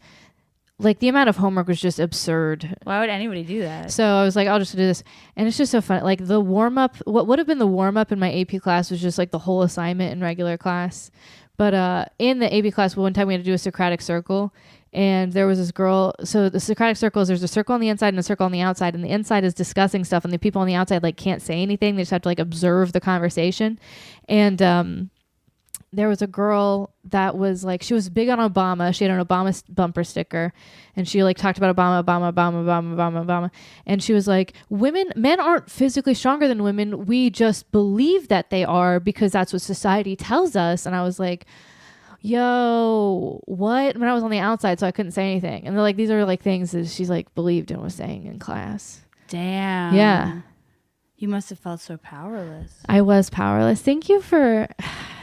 like the amount of homework was just absurd. Why would anybody do that? So I was like, I'll just do this. And it's just so fun. Like the warm up, what would have been the warm up in my AP class was just like the whole assignment in regular class. But in the AP class, one time we had to do a Socratic circle. And there was this girl. So the Socratic circle is there's a circle on the inside and a circle on the outside. And the inside is discussing stuff. And the people on the outside like can't say anything. They just have to like observe the conversation. And there was a girl that was like, she was big on Obama. She had an Obama bumper sticker, and she like talked about Obama. And she was like, men aren't physically stronger than women. We just believe that they are because that's what society tells us. And I was like, yo, what? When I was on the outside, so I couldn't say anything. And they're like, these are like things that she's like believed and was saying in class. Damn. Yeah. You must have felt so powerless. I was powerless. Thank you for...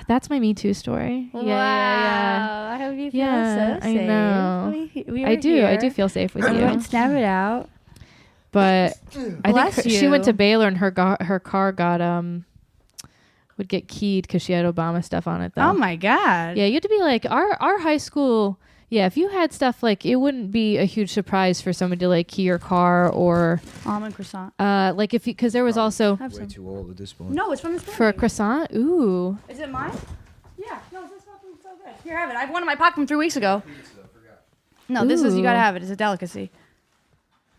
That's my Me Too story. Wow. Yeah. I hope you feel so safe. I know. We I do. Here. I do feel safe with I'm you. going to snap it out. But I Bless think you. she went to Baylor and her car got would get keyed because she had Obama stuff on it though. Oh my God. Yeah, you had to be like our high school. Yeah, if you had stuff like, it wouldn't be a huge surprise for someone to like key your car or almond croissant. like if you, because there was also Way too old at this point. No, it's from this for a croissant. Ooh. Is it mine? Yeah. No, this fucking so good. Here, have it. I have one in my pocket from 3 weeks ago. No, this is, you gotta have it. It's a delicacy. Do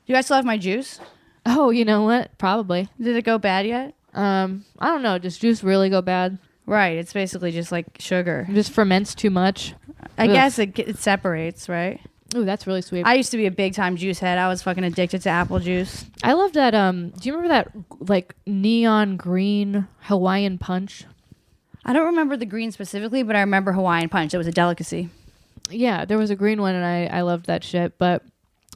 you guys still have my juice? Oh, you know what? Probably. Did it go bad yet? I don't know. Does juice really go bad? Right. It's basically just like sugar. It just ferments too much. I Ugh. guess it separates, right? Ooh, that's really sweet. I used to be a big time juice head. I was fucking addicted to apple juice. I love that. Do you remember that like neon green Hawaiian punch? I don't remember the green specifically, but I remember Hawaiian punch. It was a delicacy. Yeah, there was a green one, and I loved that shit. But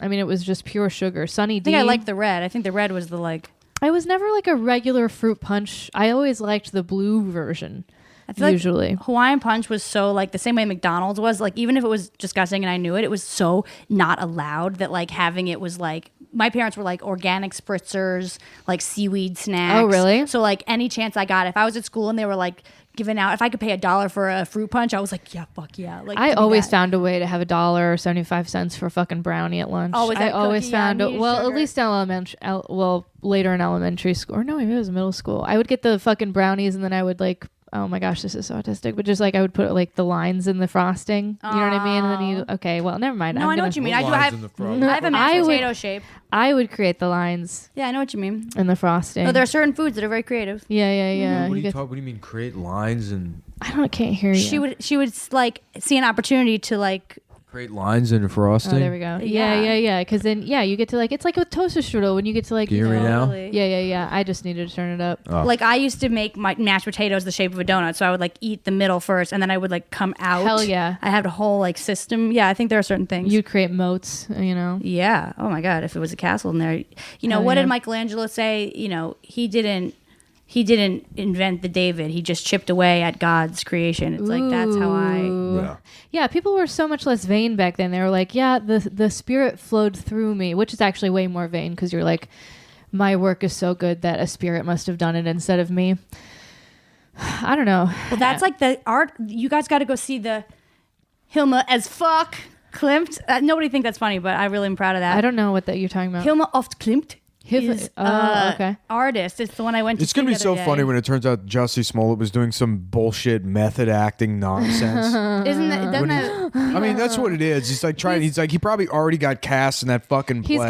I mean, it was just pure sugar. Sunny D. I think I liked the red. I think the red was the like. I was never like a regular fruit punch. I always liked the blue version. I feel usually like Hawaiian punch was so like the same way McDonald's was, like, even if it was disgusting and I knew it, it was so not allowed that like having it was like, my parents were like organic spritzers, like seaweed snacks. Oh, really? So like any chance I got, if I was at school and they were like given out. If I could pay $1 for a fruit punch, I was like, yeah, fuck yeah. Like I always found a way to have $1.75 for a fucking brownie at lunch. Oh, was that I always cookie? found Yeah, it. Well, sugar. at least later in elementary school, or no, maybe it was middle school. I would get the fucking brownies, and then I would like, oh my gosh, this is so autistic, but just like I would put like the lines in the frosting. You know what I mean? And then you, okay, well, never mind. No, I know what you mean. I have a mashed I would- potato shape. I would create the lines Yeah, I know what you mean. in the frosting. No, there are certain foods that are very creative. Yeah. What do you mean create lines and Can't hear you. She would like see an opportunity to like. create lines in the frosting? Oh, there we go. Yeah. Because then, you get to like, it's like with toaster strudel when you get to like, Can you hear me now? Totally. Yeah. I just needed to turn it up. Oh. Like I used to make my mashed potatoes the shape of a donut, so I would like eat the middle first, and then I would like come out. Hell yeah. I had a whole like system. Yeah, I think there are certain things. You'd create moats, you know? Yeah. Oh my God. If it was a castle in there, you know, Hell what yeah. did Michelangelo say? You know, he didn't invent the David. He just chipped away at God's creation. It's like, that's how I. Yeah, people were so much less vain back then. They were like, yeah, the spirit flowed through me, which is actually way more vain because you're like, my work is so good that a spirit must have done it instead of me. I don't know. Well, that's like the art. You guys got to go see the Hilma as fuck Klimt. Nobody think that's funny, but I really am proud of that. I don't know what that you're talking about. Hilma oft Klimt. Is, okay. Artist. It's the one I went to. It's gonna see be the so other day. funny when it turns out Jussie Smollett was doing some bullshit method acting nonsense. Isn't that? Doesn't that? I mean, that's what it is. He's like trying. He's like he probably already got cast in that fucking play. He's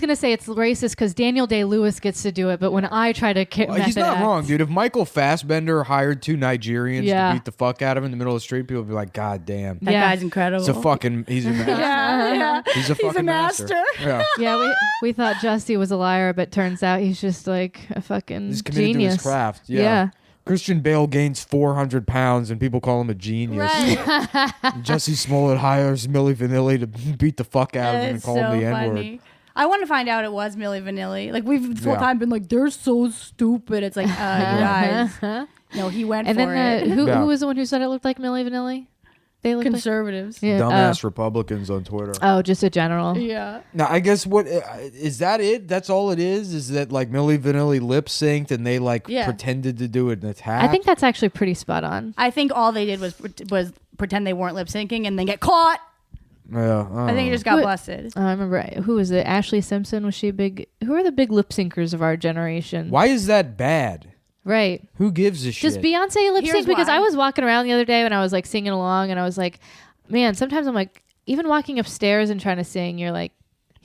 gonna say it's racist because Daniel Day-Lewis gets to do it, but when I try to He's not wrong, dude. If Michael Fassbender hired 2 Nigerians to beat the fuck out of him in the middle of the street, people would be like, God damn. That guy's incredible. He's a master. Yeah. He's a fucking master. Yeah. Yeah, we thought Jussie was a liar, but turns out he's just like a fucking He's committed genius. to his craft. Yeah. Christian Bale gains 400 pounds and people call him a genius. Right. Jussie Smollett hires Milli Vanilli to beat the fuck out of him and It's call so him the N-word. funny. I want to find out it was Milli Vanilli. Like we've the whole Yeah. time been like, they're so stupid. It's like, you guys. No, he went And for then it. who Yeah. was the one who said it looked like Milli Vanilli? They looked Conservatives. like Dumbass Republicans on Twitter. Oh, just a general. Yeah. Now, I guess what is that it? That's all it is? Is that like Milli Vanilli lip synced and they like pretended to do an attack? I think that's actually pretty spot on. I think all they did was pretend they weren't lip syncing and then get caught. Yeah, I think it just got busted. I remember who was it? Ashley Simpson, was she big? Who are the big lip syncers of our generation? Why is that bad? Right. Who gives a shit? Just Beyonce lip sync Here's because why. I was walking around the other day when I was like singing along and I was like, man, sometimes I'm like, even walking upstairs and trying to sing, you're like,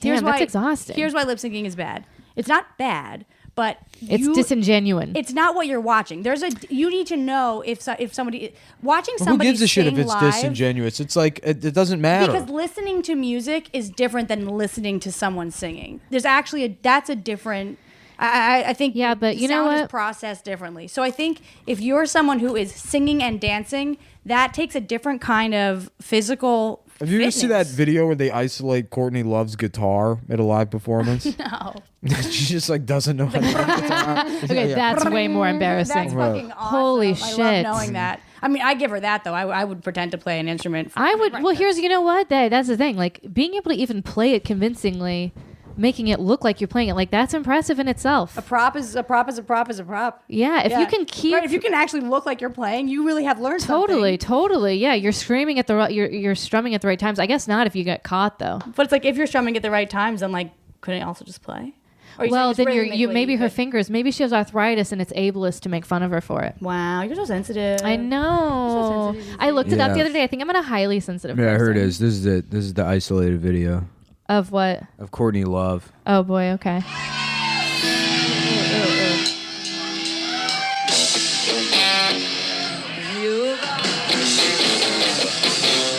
damn, that's exhausting. Here's why lip syncing is bad. It's not bad, but it's disingenuous. It's not what you're watching. You need to know if somebody watching Well, somebody who gives a shit if sing it's live, disingenuous? It's like it doesn't matter. because listening to music is different than listening to someone singing. There's actually that's a different. I think but you know sound is what? processed differently. So I think if you're someone who is singing and dancing, that takes a different kind of physical. Have you ever seen that fitness. video where they isolate Courtney Love's guitar at a live performance? No. She just like doesn't know how to play guitar. Okay, that's way more embarrassing. That's fucking awesome. Holy I shit. love knowing that. I mean, I give her that though. I would pretend to play an instrument. I would. Well, here's you know what? That's the thing. Like being able to even play it convincingly, making it look like you're playing it, like that's impressive in itself. A prop is a prop is a prop is a prop. Yeah, if you can keep right, if you can actually look like you're playing, you really have learned totally, something. totally. Yeah, you're screaming at the right. You're strumming at the right times. I guess not if you get caught though. But it's like if you're strumming at the right times, then like couldn't you also just play? Or you Well, saying then it's you rhythmically, maybe her but- fingers. Maybe she has arthritis and it's ableist to make fun of her for it. Wow, you're so sensitive. I know. sensitive. I looked it up the Yeah. other day. I think I'm a highly sensitive. Yeah, I heard it person. is. This is it. This is the isolated video Of what? of Courtney Love. Oh boy. Okay.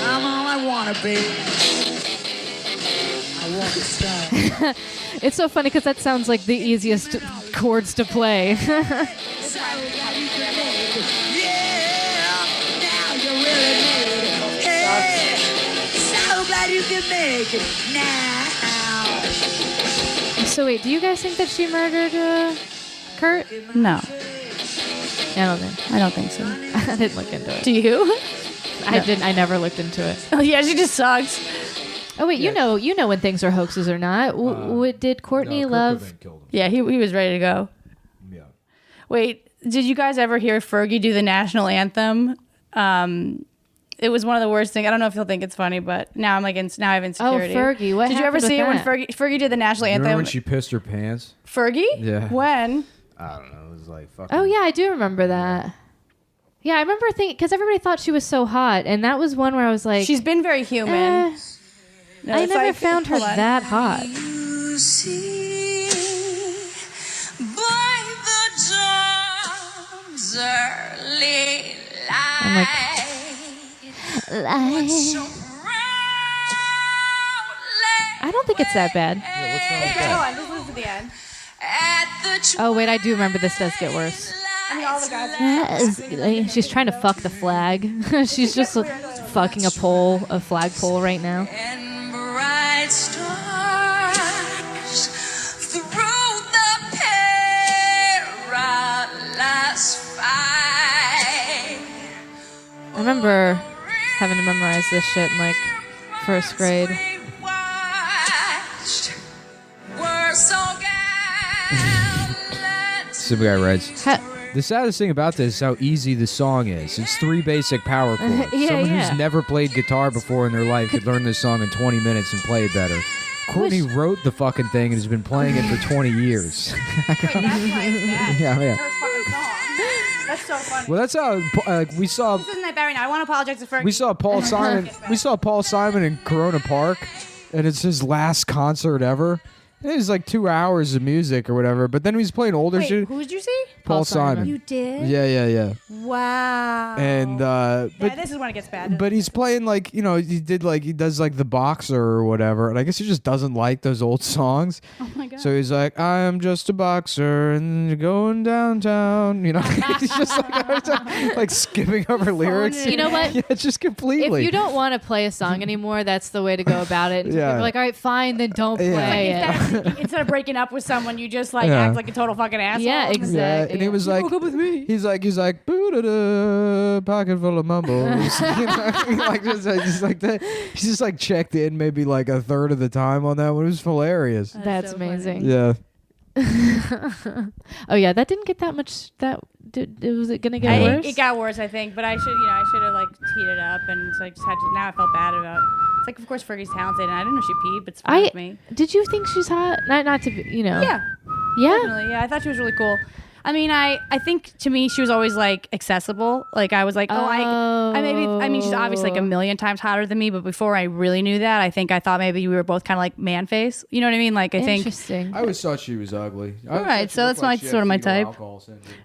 I'm all I wanna be. I want to start. It's so funny because that sounds like the easiest chords to play. So glad you can make it. Yeah, now you really made it. Hey, so glad you can make it now. So wait, do you guys think that she murdered Kurt? No, I don't think. I don't think so. I didn't look into it. Do you? I didn't. I never looked into it. Oh yeah, she just sucks. Oh wait, you know when things are hoaxes or not. Did Courtney Love? Killed him. Yeah, he was ready to go. Yeah. Wait, Did you guys ever hear Fergie do the national anthem? It was one of the worst things. I don't know if you'll think it's funny, but now I'm like, now I have insecurity. Oh, Fergie. What Did you ever happened see it with when that? Fergie did the national You anthem? remember when she pissed her pants? Fergie? Yeah. When? I don't know. It was like fucking. Oh yeah, I do remember that. Yeah, I remember thinking because everybody thought she was so hot, and that was one where I was like, She's been very human. No, I it's never like- found her hold on. that hot. You see, by the dawn's early I'm like, light, so I don't think it's that bad. Yeah, what's wrong with Okay, that? hold on. Just listen to the end. at the Oh wait, I do remember this does get worse. I mean, all the guys. She's trying to fuck the flag. She's just fucking a flagpole right now. and bright stars through the perilous fight. I remember having to memorize this shit in like first grade. We watched were so gallant. Some guy writes. Ha- The saddest thing about this is how easy the song is. It's 3 basic power chords. Yeah, Someone yeah. who's never played guitar before in their life could learn this song in 20 minutes and play it better. Courtney wrote the fucking thing and has been playing it for 20 years. That's why it's bad. Yeah, yeah. It's her fucking song. That's so funny. Well, that's how we saw. This isn't that bad right now. I want to apologize to Fergie. We saw Paul Simon. We saw Paul Simon in Corona Park, and it's his last concert ever. It was like 2 hours of music or whatever. But then he was playing older Wait, shit. who did you see? Paul Paul Simon. Simon. You did? Yeah. Wow. And yeah, but this is when it gets bad. but he's playing like he does like the boxer or whatever, and I guess he just doesn't like those old songs. Oh my god. So he's like, I am just a boxer and you're going downtown. You know, he's just like skipping over lyrics. You know what? Yeah, just If completely. you don't want to play a song anymore, that's the way to go about it. Yeah. You're like, all right, fine, then don't Yeah. play it. Instead of breaking up with someone, you just like Yeah. act like a total fucking asshole. Yeah, Yeah, exactly. and he was like, broke up with me. he's like, boo-da-da, pocket full of mumbles. You know, like just like that. He's just like checked in maybe like a third of the time on that one. It was hilarious. That's so funny. amazing. Yeah. Oh yeah, that didn't get that much. Was it gonna get worse? It got worse, I think, but I should have like teed it up, and so I just had to. Now I felt bad about. It's like, of course, Fergie's talented, and I didn't know she peed, but it's fine with me. Did you think she's hot? Not to be, Yeah, Yeah. definitely. Yeah, I thought she was really cool. I mean, I think to me she was always like accessible. Like I was like, I mean, she's obviously like a million times hotter than me, but before I really knew that, I think I thought maybe we were both kind of like man face. You know what I mean? Like I think. Interesting. I always thought she was ugly. Right, so that's not sort of my type.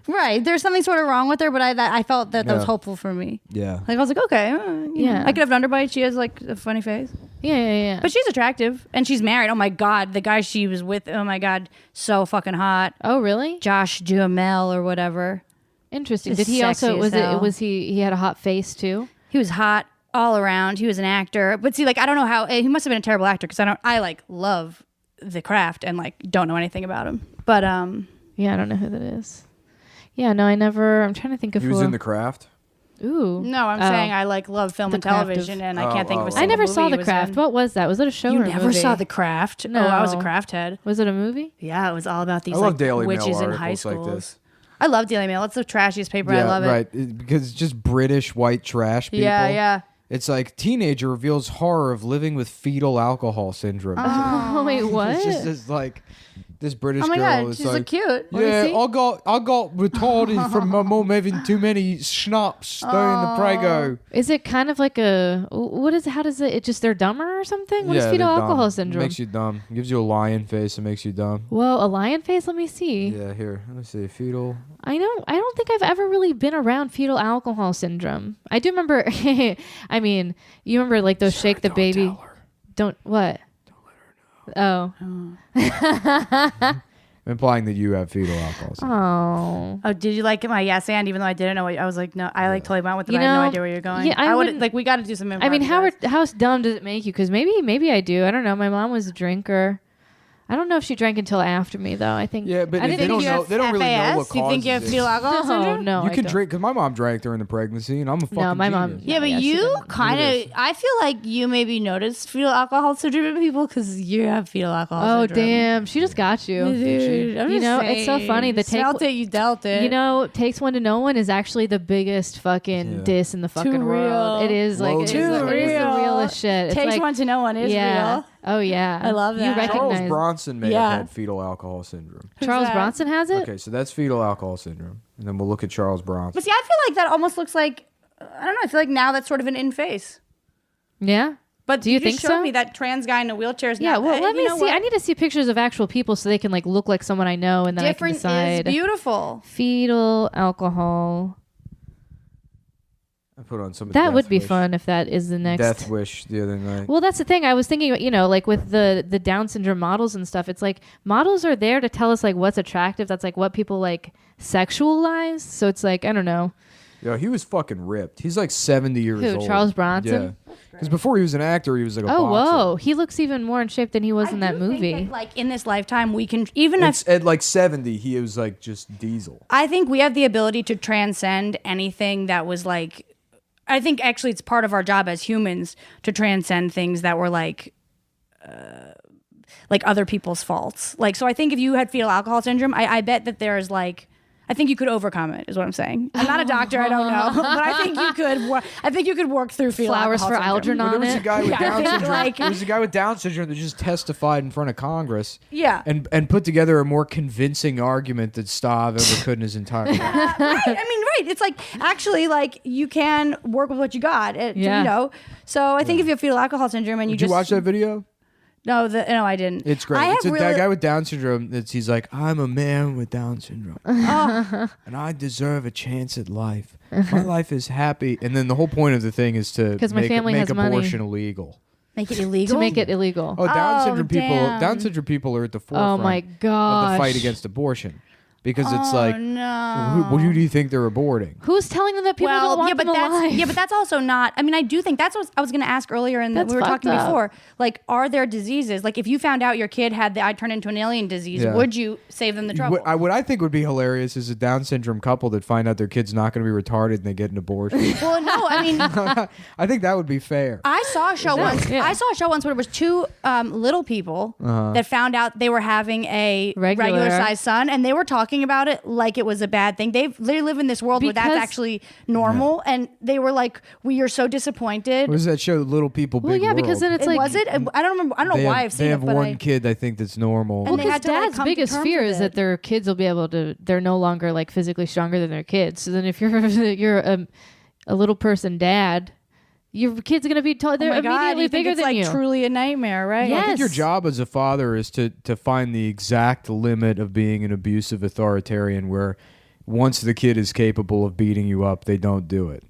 Right, there's something sort of wrong with her, but I felt that was Yeah. hopeful for me. Yeah. Like I was like, okay, Yeah. I could have an underbite. She has like a funny face, Yeah. but she's attractive and she's married. Oh my god, the guy she was with. Oh my god, so fucking hot. Oh really? Josh Duhamel or whatever. Interesting. Just Did he also sexy as hell. was he had a hot face too? He was hot all around. He was an actor, but see, like I don't know how he must have been a terrible actor because I like love the craft and like don't know anything about him. But Yeah, I don't know who that is. Yeah, no, I never. I'm trying to think of He was who. in The Craft. Ooh. no, I'm Oh. saying I like love film The and Craft of- television, and I can't think of a oh, single I never movie saw he The was Craft. in. What was that? Was it a show You or a never movie? saw The Craft? No, I was a No. craft head. Was it a movie? Yeah, it was all about these I love like Daily Mail witches in high articles like schools. this. I love Daily Mail. It's the trashiest paper. I love it. Right. Because it's just British white trash people. Yeah. It's like teenager reveals horror of living with fetal alcohol syndrome. Oh wait, what? It's just this like this British Oh my girl god, is she's like, so cute. yeah, is he? I got retarded from my mom having too many schnapps during the prego. Is it kind of like a what is it? How does it? It just they're dumber or something? What is Yeah, fetal they're alcohol dumb. syndrome? Makes you dumb. Gives you a lion face and makes you dumb. Whoa, a lion face? Let me see. Yeah, here. Let me see. Fetal. I don't think I've ever really been around fetal alcohol syndrome. I do remember. I mean, you remember like those shake the baby. Tell her. Don't what? Don't let her know. Oh. Implying that you have fetal alcohol syndrome. Oh. Oh, did you like my yes and even though I didn't know what I was like no I like totally went with it. You but I had no know, idea where you're going. yeah, I would wouldn't- like we got to do some. I mean, improv, you guys. how dumb does it make you? Because maybe I do. I don't know. My mom was a drinker. I don't know if she drank until after me though. I think. Yeah, but I they didn't don't think you know. have They don't really know what Do you think you have causes fetal it. alcohol syndrome? No, You I can don't. drink because my mom drank during the pregnancy, and I'm a fucking my mom- genius. Yeah, but Yeah, she you didn't. kind of, I feel like you maybe noticed fetal alcohol syndrome in people because you have fetal alcohol Oh syndrome. damn! She just got you. Dude, I'm You just know, saying. it's so funny. The take, Smelt it, you dealt it. you know, takes one to know one is actually the biggest fucking Yeah. diss in the fucking Too world. real. It is like it is, Too it is the real. realest shit. It's Takes like, one to know one is yeah. real. Oh yeah. I love You that. recognize Charles Bronson may Yeah. have had fetal alcohol syndrome. Charles that? Bronson has it. Okay, so that's fetal alcohol syndrome, and then we'll look at Charles Bronson. But see, I feel like that almost looks like, I don't know, I feel like now that's sort of an in face. Yeah. But Do you just think showed so? me that trans guy in a wheelchair is Yeah. not, Well, let you me know see. what? I need to see pictures of actual people so they can like look like someone I know, and then Different I can decide. is beautiful. Fetal alcohol. I put on some. That Death would be Wish. fun if that is the next. Death Wish the other night. Well, that's the thing. I was thinking, you know, like with the Down syndrome models and stuff, it's like models are there to tell us like what's attractive. That's like what people like sexualize. So it's like, I don't know. Yeah, he was fucking ripped. He's like 70 years Who, old. Charles Bronson? Yeah. Because before he was an actor, he was like a Oh, boxer. whoa. He looks even more in shape than he was in that do think movie. that, like in this lifetime, we can even if It's at like 70, he was like just diesel. I think we have the ability to transcend anything that was like. I think actually it's part of our job as humans to transcend things that were like other people's faults. Like, so I think if you had fetal alcohol syndrome, I bet that there's like, I think you could overcome it. Is what I'm saying. I'm not a doctor. I don't know, but I think you could. I think you could work through fetal Flowers alcohol for syndrome. Algernon. Well, there was a guy with Yeah, I Down think, syndrome. like- There was a guy with Down syndrome that just testified in front of Congress. Yeah. And put together a more convincing argument that Stav ever could in his entire life. Right. I mean, right. It's like actually like you can work with what you got. Yeah. You know. So I think if you have fetal alcohol syndrome and you Did just you watch that video? no, I didn't. It's great. I It's have that really, guy with Down syndrome. He's like, I'm a man with Down syndrome, Oh. and I deserve a chance at life. My life is happy, and then the whole point of the thing is to 'Cause my make, family make has money. abortion illegal. make it illegal to make it illegal. Oh, Down Oh, syndrome people. damn. Down syndrome people are at the Oh forefront my of gosh. the fight against abortion, because it's Oh, like, no. who do you think they're aborting? Who's telling them that people don't want them alive? but that's also not. I mean, I do think that's what I was going to ask earlier, and That's we were fucked talking up. before. Like, are there diseases? Like, if you found out your kid had the I turned into an alien disease, Yeah. would you save them the trouble? What I think would be hilarious is a Down syndrome couple that find out their kid's not going to be retarded and they get an abortion. Well, no, I mean, I think that would be fair. I saw a show once. Yeah. I saw a show once where it was two little people that found out they were having a Regular. regular sized son, and they were talking about it like it was a bad thing. They live in this world where that's Because- actually normal, and they were like, "We are so disappointed." What was that show, Little People, Big Well, yeah, because then World? it's like was it? I don't remember. I don't know why I've seen they it, have but one I, kid I think that's normal. Well, they because had to, like, dad's come to biggest terms fear with is it. that their kids will be able to. They're no longer like physically stronger than their kids. So then, if you're a little person dad, your kid's gonna be oh they're my God, immediately you think bigger it's than like you. truly a nightmare, right? Yeah. I think your Yes. job as a father is to find the exact limit of being an abusive authoritarian where once the kid is capable of beating you up, they don't do it.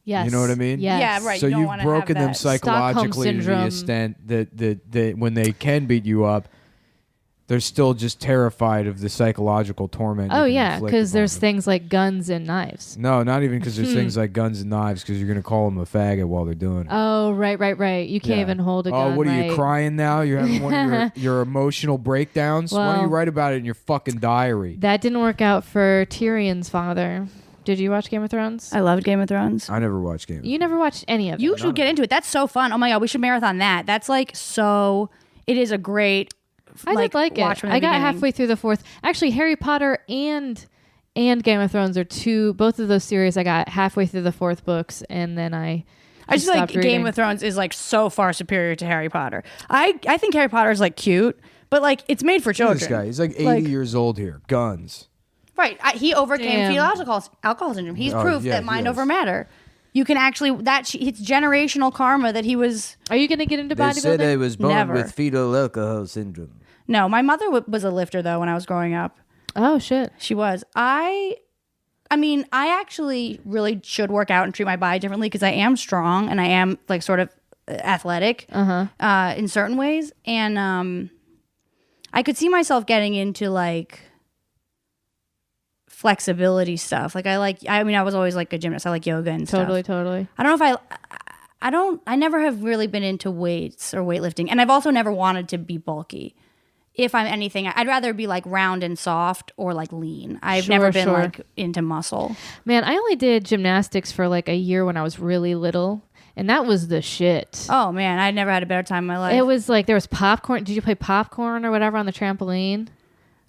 Yes, You know what I mean? Yes. Yeah, right. So you don't you've wanna broken have them that. psychologically to the syndrome. extent that when they can beat you up, they're still just terrified of the psychological torment. Oh you can yeah, inflict because upon there's them. things like guns and knives. No, not even because there's things like guns and knives, because you're going to call them a faggot while they're doing it. Oh right. You can't Yeah. even hold a gun. Oh, what are right. you crying now? You're having one of your emotional breakdowns? Why don't you Well- write about it in your fucking diary? That didn't work out for Tyrion's father. Did you watch Game of Thrones? I loved Game of Thrones. I never watched Game. You never watched any of it. You should get into it. That's so fun. Oh my God, we should marathon that. That's like so. It is a great. I did like it. watch from the I got beginning. halfway through the fourth. Actually, Harry Potter and Game of Thrones are both of those series. I got halfway through the fourth books, and then I I just feel like stopped reading. Game of Thrones is like so far superior to Harry Potter. I think Harry Potter is like cute, but like it's made for Look at children. this guy. He's like 80 Like- years old here. Guns. Right. He overcame Damn. fetal alcohol syndrome. He's Oh, proof yeah, that mind he over is. matter. You can actually it's generational karma that he was. Are you going to get into bodybuilding? was Never. fetal alcohol syndrome. No, my mother was a lifter though when I was growing up. Oh shit! She was. I mean, I actually really should work out and treat my body differently because I am strong and I am like sort of athletic in certain ways. And I could see myself getting into like flexibility stuff. Like I was always like a gymnast. I like yoga and stuff. Totally. I don't know if I never have really been into weights or weightlifting. And I've also never wanted to be bulky. if I'm anything, I'd rather be like round and soft or like lean. I've Sure, never been sure. like into muscle. Man, I only did gymnastics for like a year when I was really little, and that was the shit. Oh man, I never had a better time in my life. It was like there was popcorn. Did you play popcorn or whatever on the trampoline?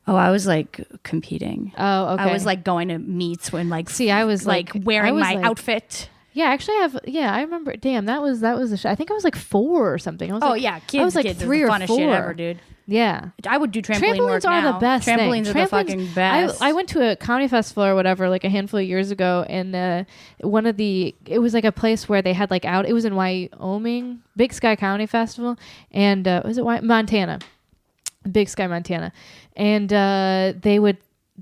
Oh, I was like competing. Oh, okay. I was like going to meets when like See, I was like like wearing I was my like- outfit. Yeah, actually, I remember. Damn, that was the shit. I think I was like 4 or something. I was Oh like, yeah, kids. I was like kids 3 is the or funnest 4. shit ever, dude. Yeah. I would do trampoline work Trampolines are now. the best Trampolines thing. are the fucking best. I went to a comedy festival or whatever like a handful of years ago, and it was like a place where they had like it was in Wyoming, Big Sky Comedy Festival, and was it Montana, Big Sky, Montana, and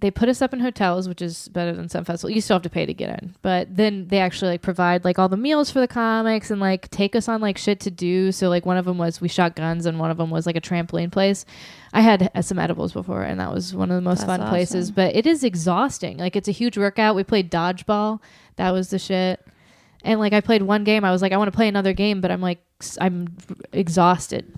they put us up in hotels, which is better than some festivals. You still have to pay to get in, but then they actually like provide like all the meals for the comics and like take us on like shit to do. So like one of them was we shot guns, and one of them was like a trampoline place. I had some edibles before, and that was one of the most fun places. But it is exhausting. Like it's a huge workout. We played dodgeball. That was the shit. And like I played one game. I was like, I want to play another game, but I'm like I'm exhausted.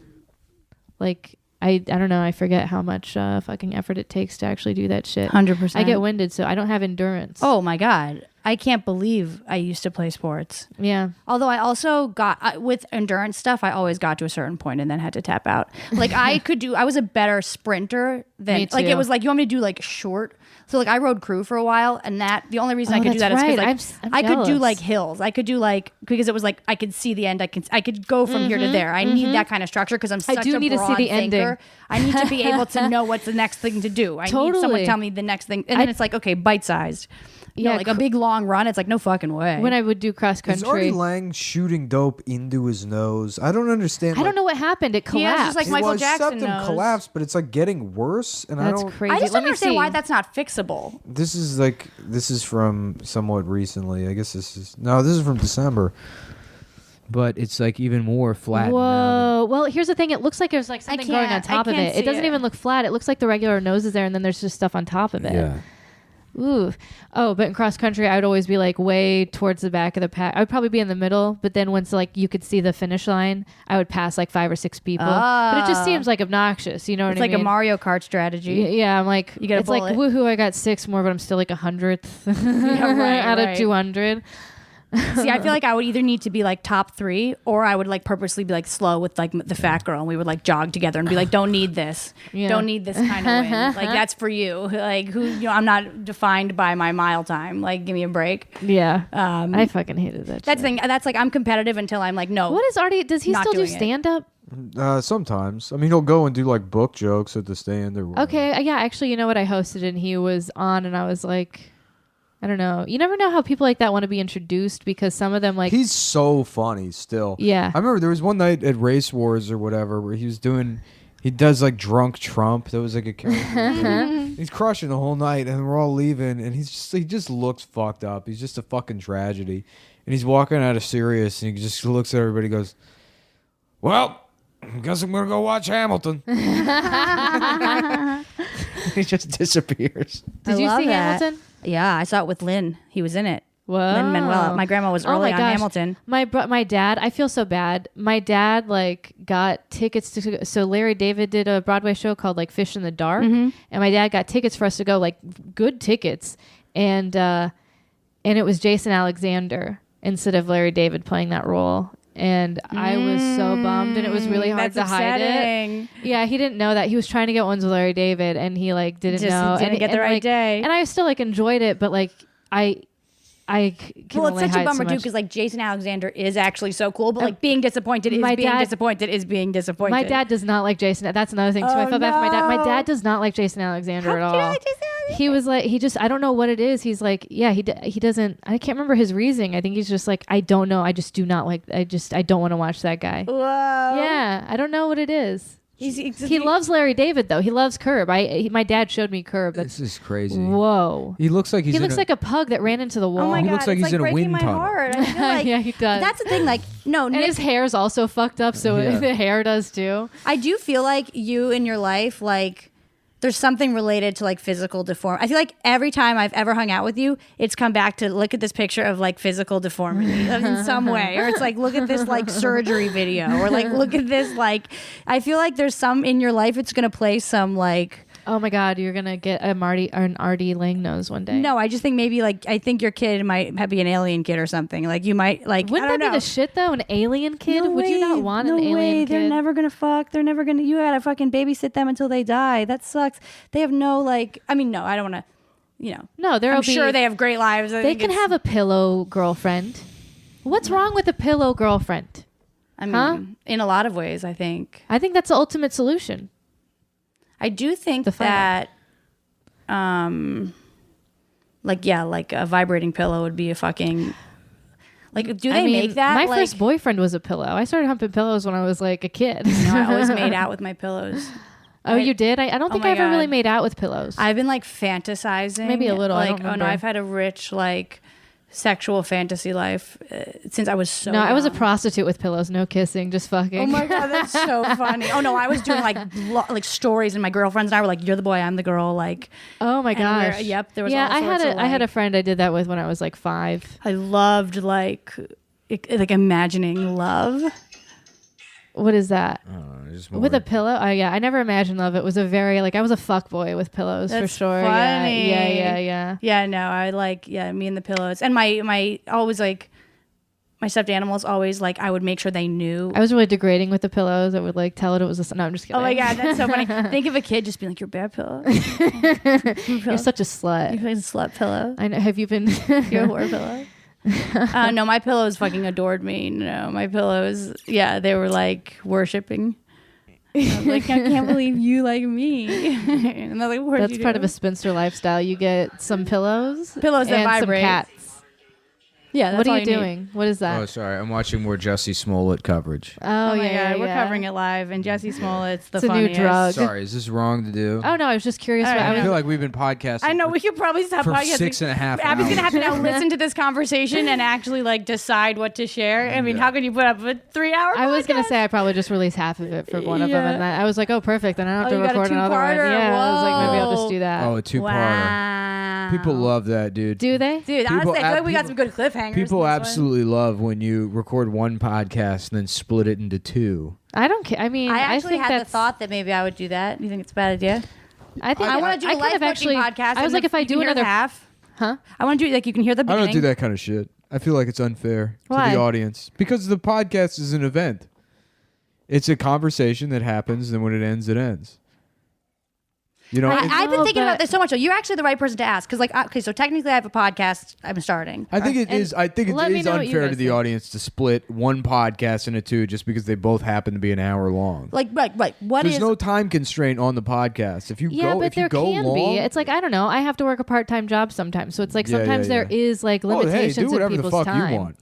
Like. I don't know. I forget how much fucking effort it takes to actually do that shit. 100%. I get winded, so I don't have endurance. Oh my god, I can't believe I used to play sports. Yeah. Although I also got with endurance stuff, I always got to a certain point and then had to tap out. Like I was a better sprinter than Me like too. it was like you want me to do like short. So like I rode crew for a while, and that the only reason I Oh, could do that that's is right. because I'm I could do jealous. like hills. I could do like because it was like I could see the end. I could go from here to there. I need that kind of structure because I'm such do a need to see broad the thinker. ending. I need to be able to know what's the next thing to do. I need someone Totally. to tell me the next thing, and then it's like okay, bite sized. Yeah, No, like a big long run. It's like no fucking way. When I would do cross Is Artie country, Lang shooting dope into his nose? I don't understand. I don't know what happened. It He has collapsed. just, like, Michael Well, Jackson septum nose. collapsed, but it's like getting worse. And That's I don't. crazy. I just Let don't me understand see. why that's not fixable. This is from somewhat recently. I guess this is from December. But it's like even more flat. Whoa. Well, here's the thing. It looks like there's like something growing on can't- top of can't it. see It doesn't it. even look flat. It looks like the regular nose is there, and then there's just stuff on top of it. Yeah. Ooh. Oh, but in cross country, I would always be like way towards the back of the pack. I would probably be in the middle, but then once like you could see the finish line, I would pass like 5 or 6 people. But it just seems like obnoxious. You know what It's I like mean? a Mario Kart strategy. Yeah, I'm like, You get a it's like, bullet. woohoo, I got 6 more, but I'm still like 100th right, out of right. 200. See, I feel like I would either need to be like top 3, or I would like purposely be like slow with like the fat girl, and we would like jog together and be like, "Don't need this, Yeah. don't need this kind of win. Like that's for you. Like who, I'm not defined by my mile time. Like give me a break." Yeah. I fucking hated that That's the shit. thing. That's like I'm competitive until I'm like, no. What is Artie? Does he Not still do doing it. stand up? Sometimes. I mean, he'll go and do like book jokes at the stand or whatever. Okay. Yeah, actually, you know what? I hosted and he was on, and I was like, I don't know. You never know how people like that want to be introduced, because some of them like He's so funny still. Yeah. I remember there was one night at Race Wars or whatever where he does like drunk Trump. That was like a character. He's crushing the whole night, and we're all leaving, and he just looks fucked up. He's just a fucking tragedy. And he's walking out of Sirius, and he just looks at everybody and goes, "Well, I guess I'm gonna go watch Hamilton." He just disappears. Did you love see that. Hamilton? Yeah, I saw it with Lynn. He was in it. Whoa. Lin-Manuel. My grandma was early on Hamilton. My dad, I feel so bad. My dad like got tickets to, so Larry David did a Broadway show called like Fish in the Dark, and my dad got tickets for us to go, like good tickets, and it was Jason Alexander instead of Larry David playing that role. And I was so bummed, and it was really hard That's to hide it. upsetting. Yeah, he didn't know that. He was trying to get ones with Larry David, and he like didn't Just know. didn't and, get the right like, day. And I still like enjoyed it, but like I can Well, it's only such a hide bummer so too, much. because like Jason Alexander is actually so cool, but like being disappointed is my being dad- disappointed is being disappointed. My dad does not like Jason. That's another thing too. I Oh, feel bad for my dad. My no. dad does not like Jason Alexander How at could all. you not like Jason Alexander? He was like, I don't know what it is. He's like, yeah, he doesn't. I can't remember his reasoning. I think he's just like, I don't know. I just do not like. I don't want to watch that guy. Whoa. Yeah, I don't know what it is. He He loves Larry David though. He loves Curb. My dad showed me Curb. This is crazy. Whoa. He looks like He looks like a pug that ran into the wall. Oh my He god, looks like it's he's in a breaking wind my tunnel. heart. I feel like Yeah, he does. That's the thing. Like, no, And Nick, his hair's also fucked up, so Yeah. the hair does too. I do feel like you in your life, like there's something related to like physical deformity. I feel like every time I've ever hung out with you, it's come back to look at this picture of like physical deformity in some way, or it's like look at this like surgery video, or like look at this like. I feel like there's some in your life. It's gonna play some like. Oh my God, you're gonna get a Marty or an RD Lang nose one day. No, I just think maybe like I think your kid might be an alien kid or something. Like you might like. Wouldn't I that don't be know. the shit though? An alien kid? No Would you not way. want No an alien way. kid? They're never gonna fuck. They're never gonna. You gotta fucking babysit them until they die. That sucks. They have no like. I mean, no, I don't want to. You know. No, they're. I'm sure they have great lives. They can have a pillow girlfriend. What's wrong with a pillow girlfriend? I mean, in a lot of ways, I think. I think that's the ultimate solution. I do think The that. Like a vibrating pillow would be a fucking. Like, do they make that? My like, first boyfriend was a pillow. I started humping pillows when I was like a kid. No, I always made out with my pillows. Oh, you did? I don't think my I ever really God. made out with pillows. I've been like fantasizing. Maybe a little, I Like, don't oh no, remember. I've had a rich like sexual fantasy life since I was so. no, I was a young. prostitute with pillows. No kissing, just fucking. Oh my God, that's so funny. Oh no, I was doing like stories, and my girlfriends and I were like, "You're the boy, I'm the girl." Like, Oh my and we're- gosh. yep, there was. Yeah, all I had sorts of, I had a like- friend I did that with when I was like 5. I loved like imagining love. What is that? Just With more- a pillow? Oh yeah, I never imagined love. It was a very like I was a fuck boy with pillows for That's sure. funny. Yeah. Yeah, no, I like me and the pillows, and my always like my stuffed animals always like I would make sure they knew. I was really degrading with the pillows. I would like tell it was a. No, I'm just kidding. Oh my God, that's so funny. Think of a kid just being like, "You're a bad pillow. You're such a slut. You're a slut pillow. I know. Have you been? You're a whore pillow." No, my pillows fucking adored me. No, my pillows, yeah, they were like worshiping. I was like, I can't believe you like me. And they're like, That's part of a spinster lifestyle. You get some pillows, Pillows that and vibrate. some cats. Yeah, that's What all are you need. doing? What is that? Oh, sorry. I'm watching more Jussie Smollett coverage. Oh, Oh my yeah, God, we're yeah. covering it live, and Jesse Smollett's the It's a new funniest. drug. Sorry, is this wrong to do? Oh no, I was just curious. All What, right. I feel like we've been podcasting. I know we could probably stop for podcasting. 6.5 Abby's gonna have to now hours. listen to this conversation and actually like decide what to share. I mean, Yeah. how can you put up a 3-hour? I was gonna podcast? say I probably just released half of it for one of them, Yeah. and then I was like, oh, perfect. Then I don't have Oh, to you got a record another one. two-parter? Yeah, I was like, maybe I'll Whoa. just do that. Oh, a two-parter. Wow. People love that, dude. Do they? Dude, People honestly, I feel ab- like we got people- some good cliffhangers. People in this one. absolutely love when you record one podcast and then split it into 2. I don't care. I mean, I actually think had the that's, thought that maybe I would do that. You think it's a bad idea? I think I want to do a kind life of coaching actually. podcast. I was and like, if I you can do hear the another, half, huh? I want to do like you can hear the I beginning. don't do that kind of shit. I feel like it's unfair Why? to the audience because the podcast is an event. It's a conversation that happens, and when it ends, it ends. You know, it's- I've been No, thinking about but- this so much. You're actually the right person to ask because, like, okay, so technically I have a podcast I'm starting. I think it And is. I think it let me is know what you unfair to guys the think. audience to split one podcast into 2 just because they both happen to be an hour long. Like, right. What There's is? no time constraint on the podcast. If you Yeah, go, but if you there go can long, be. It's like I don't know. I have to work a part-time job sometimes, so it's like Yeah, sometimes yeah, there is like oh, hey, limitations do in whatever the people's fuck time. you want.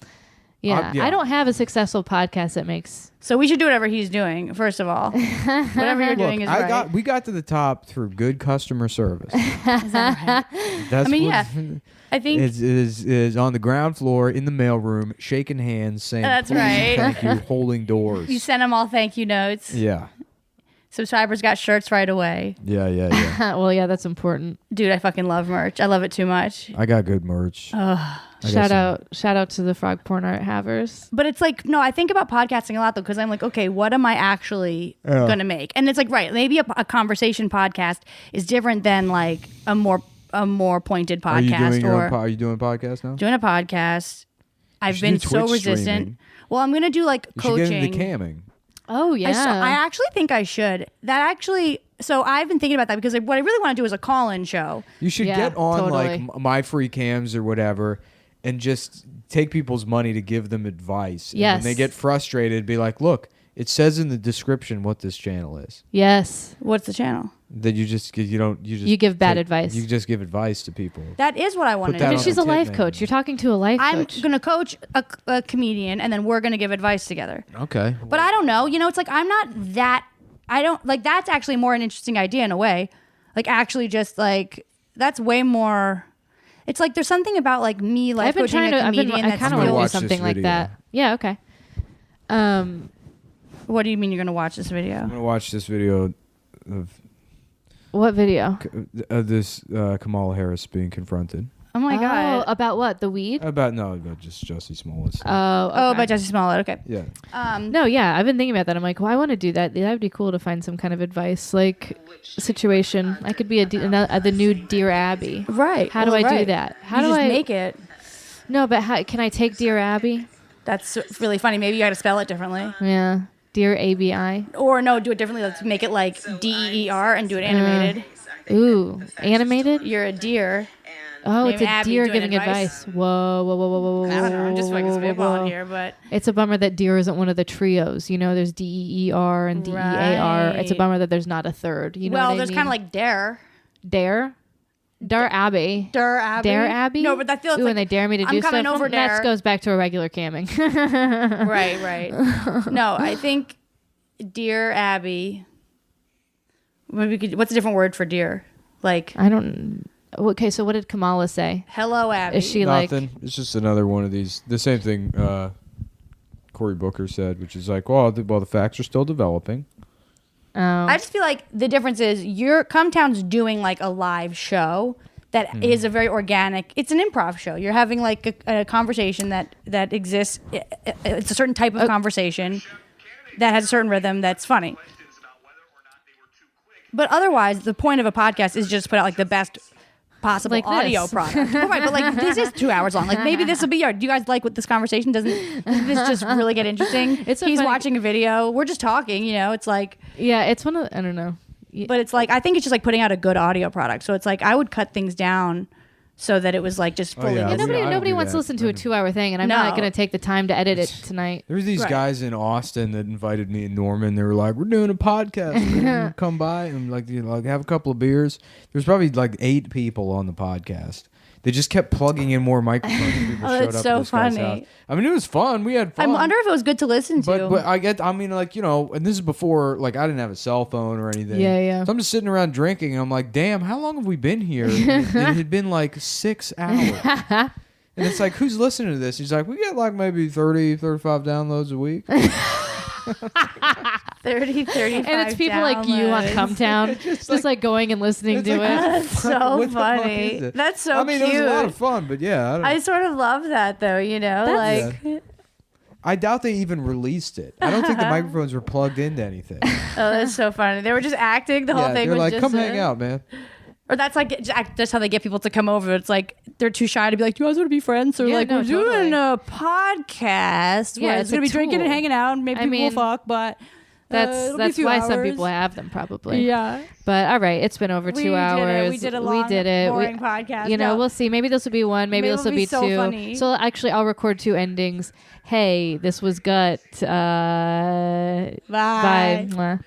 Yeah. yeah. I don't have a successful podcast that makes. So we should do whatever he's doing. First of all, whatever you're doing Look, is right. we got to the top through good customer service. Is that right? That's I mean, what- yeah. I think is on the ground floor in the mailroom, shaking hands, saying That's "Please, right." thank you, holding doors. you sent them all thank you notes. Yeah, Subscribers got shirts right away. yeah. Well, yeah, that's important. Dude, I fucking love merch. I love it too much. I got good merch. I got Shout out to the frog porn art havers. But it's like, no, I think about podcasting a lot though, because I'm like, okay, what am I actually Yeah. gonna make? And it's like, right, maybe a conversation podcast is different than like a more pointed Are you podcast doing your or own are you doing a podcast now? doing a podcast. I've should been do so Twitch resistant. streaming. Well, I'm gonna do like You should coaching. get into camming. Oh yeah. I actually think I should. That actually. So I've been thinking about that because like, what I really want to do is a call-in show. You should Yeah, get on like totally. My Free Cams or whatever, and just take people's money to give them advice. And Yes. when they get frustrated, be like, "Look, it says in the description what this channel is." yes. What's the channel? That you just You give bad advice. You just give advice to people. That is what I want to that I do. mean, on she's the a life tip coach. menu. You're talking to a life I'm coach. gonna coach a comedian, and then we're gonna give advice together. Okay. But I don't know. You know, it's like I'm not that. I don't like. That's actually more an interesting idea in a way. Like actually, just like that's way more. It's like there's something about like me life I've been coaching trying a to. comedian I that's kind of gonna want watch to do this something like video. that. Yeah. Okay. What do you mean you're gonna watch this video? I'm gonna watch this video of What video? This Kamala Harris being confronted. Oh my god. About what? The weed? About just Jussie Smollett. Oh, by Jussie Smollett. Okay. Yeah. No, yeah, I've been thinking about that. I'm like, well, I want to do that. That would be cool to find some kind of advice, like situation. I could be the new Dear Abby. Right. How do I do that? How do I make it? No, but how can I take Dear Abby? That's really funny. Maybe you got to spell it differently. Yeah, Dear ABI. Or no, do it differently. Let's make it like DEER and do it animated. Ooh, animated? You're a deer. Oh, Named it's a Abby deer doing giving advice. Whoa. I don't know. I'm just fucking spitballing here, but it's a bummer that deer isn't one of the trios. You know, there's DEER and DEAR. Right. It's a bummer that there's not a third. You know well, what I there's mean? kind of like Dare. Dare? Dare Abbey. Dare Abby. Dare Abby? No, but I feel it's Ooh, like when they dare me to I'm do coming stuff. over That Dare. goes back to a regular camming. Right. No, I think Dear Abby. Maybe what's a different word for deer? Like I don't. Okay, so what did Kamala say? hello, Abby. Is she Nothing. It's just another one of these. The same thing Cory Booker said, which is like, well, the facts are still developing. I just feel like the difference is Cumtown's doing like a live show that is a very organic. It's an improv show. You're having like a conversation that exists. It's a certain type of conversation that has a certain rhythm that's funny. But otherwise, the point of a podcast is just put out like the best possible Like audio this. product. Right, but like this is 2 hours long. Like maybe this will be your. Do you guys like what this conversation doesn't this just really get interesting? It's so He's funny. watching a video. We're just talking. You know, it's like. Yeah, it's one of I don't know. But it's like I think it's just like putting out a good audio product. So it's like I would cut things down so that it was like just fully. yeah. visible. I would Nobody do wants to that. listen to a 2-hour thing, and I'm No. not going to take the time to edit it tonight. There's these Right. guys in Austin that invited me and Norman. They were like, "We're doing a podcast. Come by and like have a couple of beers." There's probably like 8 people on the podcast. They just kept plugging in more microphones. People Oh, showed that's up so at this guy's funny. house. I mean, it was fun. We had I fun. wonder if it was good to listen to. But I mean, like, you know, and this is before, like, I didn't have a cell phone or anything. Yeah. So I'm just sitting around drinking, and I'm like, damn, how long have we been here? And it had been like 6 hours. And it's like, who's listening to this? He's like, we get like maybe 30, 35 downloads a week. 30, 35 And it's people like you on downloads. Cumtown, just like going and listening to it. That's so What the fuck funny. is it? That's so I mean, cute. it was a lot of fun, but yeah. I sort of love that though, you know, That's- like I doubt they even released it. I don't think the microphones were plugged into anything. oh, that's so funny. They were just acting. The whole Yeah, thing they're was like, just come hang out, man. Or that's like that's how they get people to come over. It's like they're too shy to be like, "Do you guys want to be friends?" So Yeah, like, no, we're doing totally. a podcast. Yeah, where it's it's gonna a be drinking and tool. hanging out, and maybe I people will mean, fuck. But it'll be a That's few why some hours. people have them probably. Yeah, But all right, it's been over 2 hours. We did a long, did it. boring podcast. You know, No. we'll see. Maybe this will be one. Maybe this it'll will be so 2. funny. So actually, I'll record 2 endings. Hey, this was Gut. Bye. Bye. Mwah.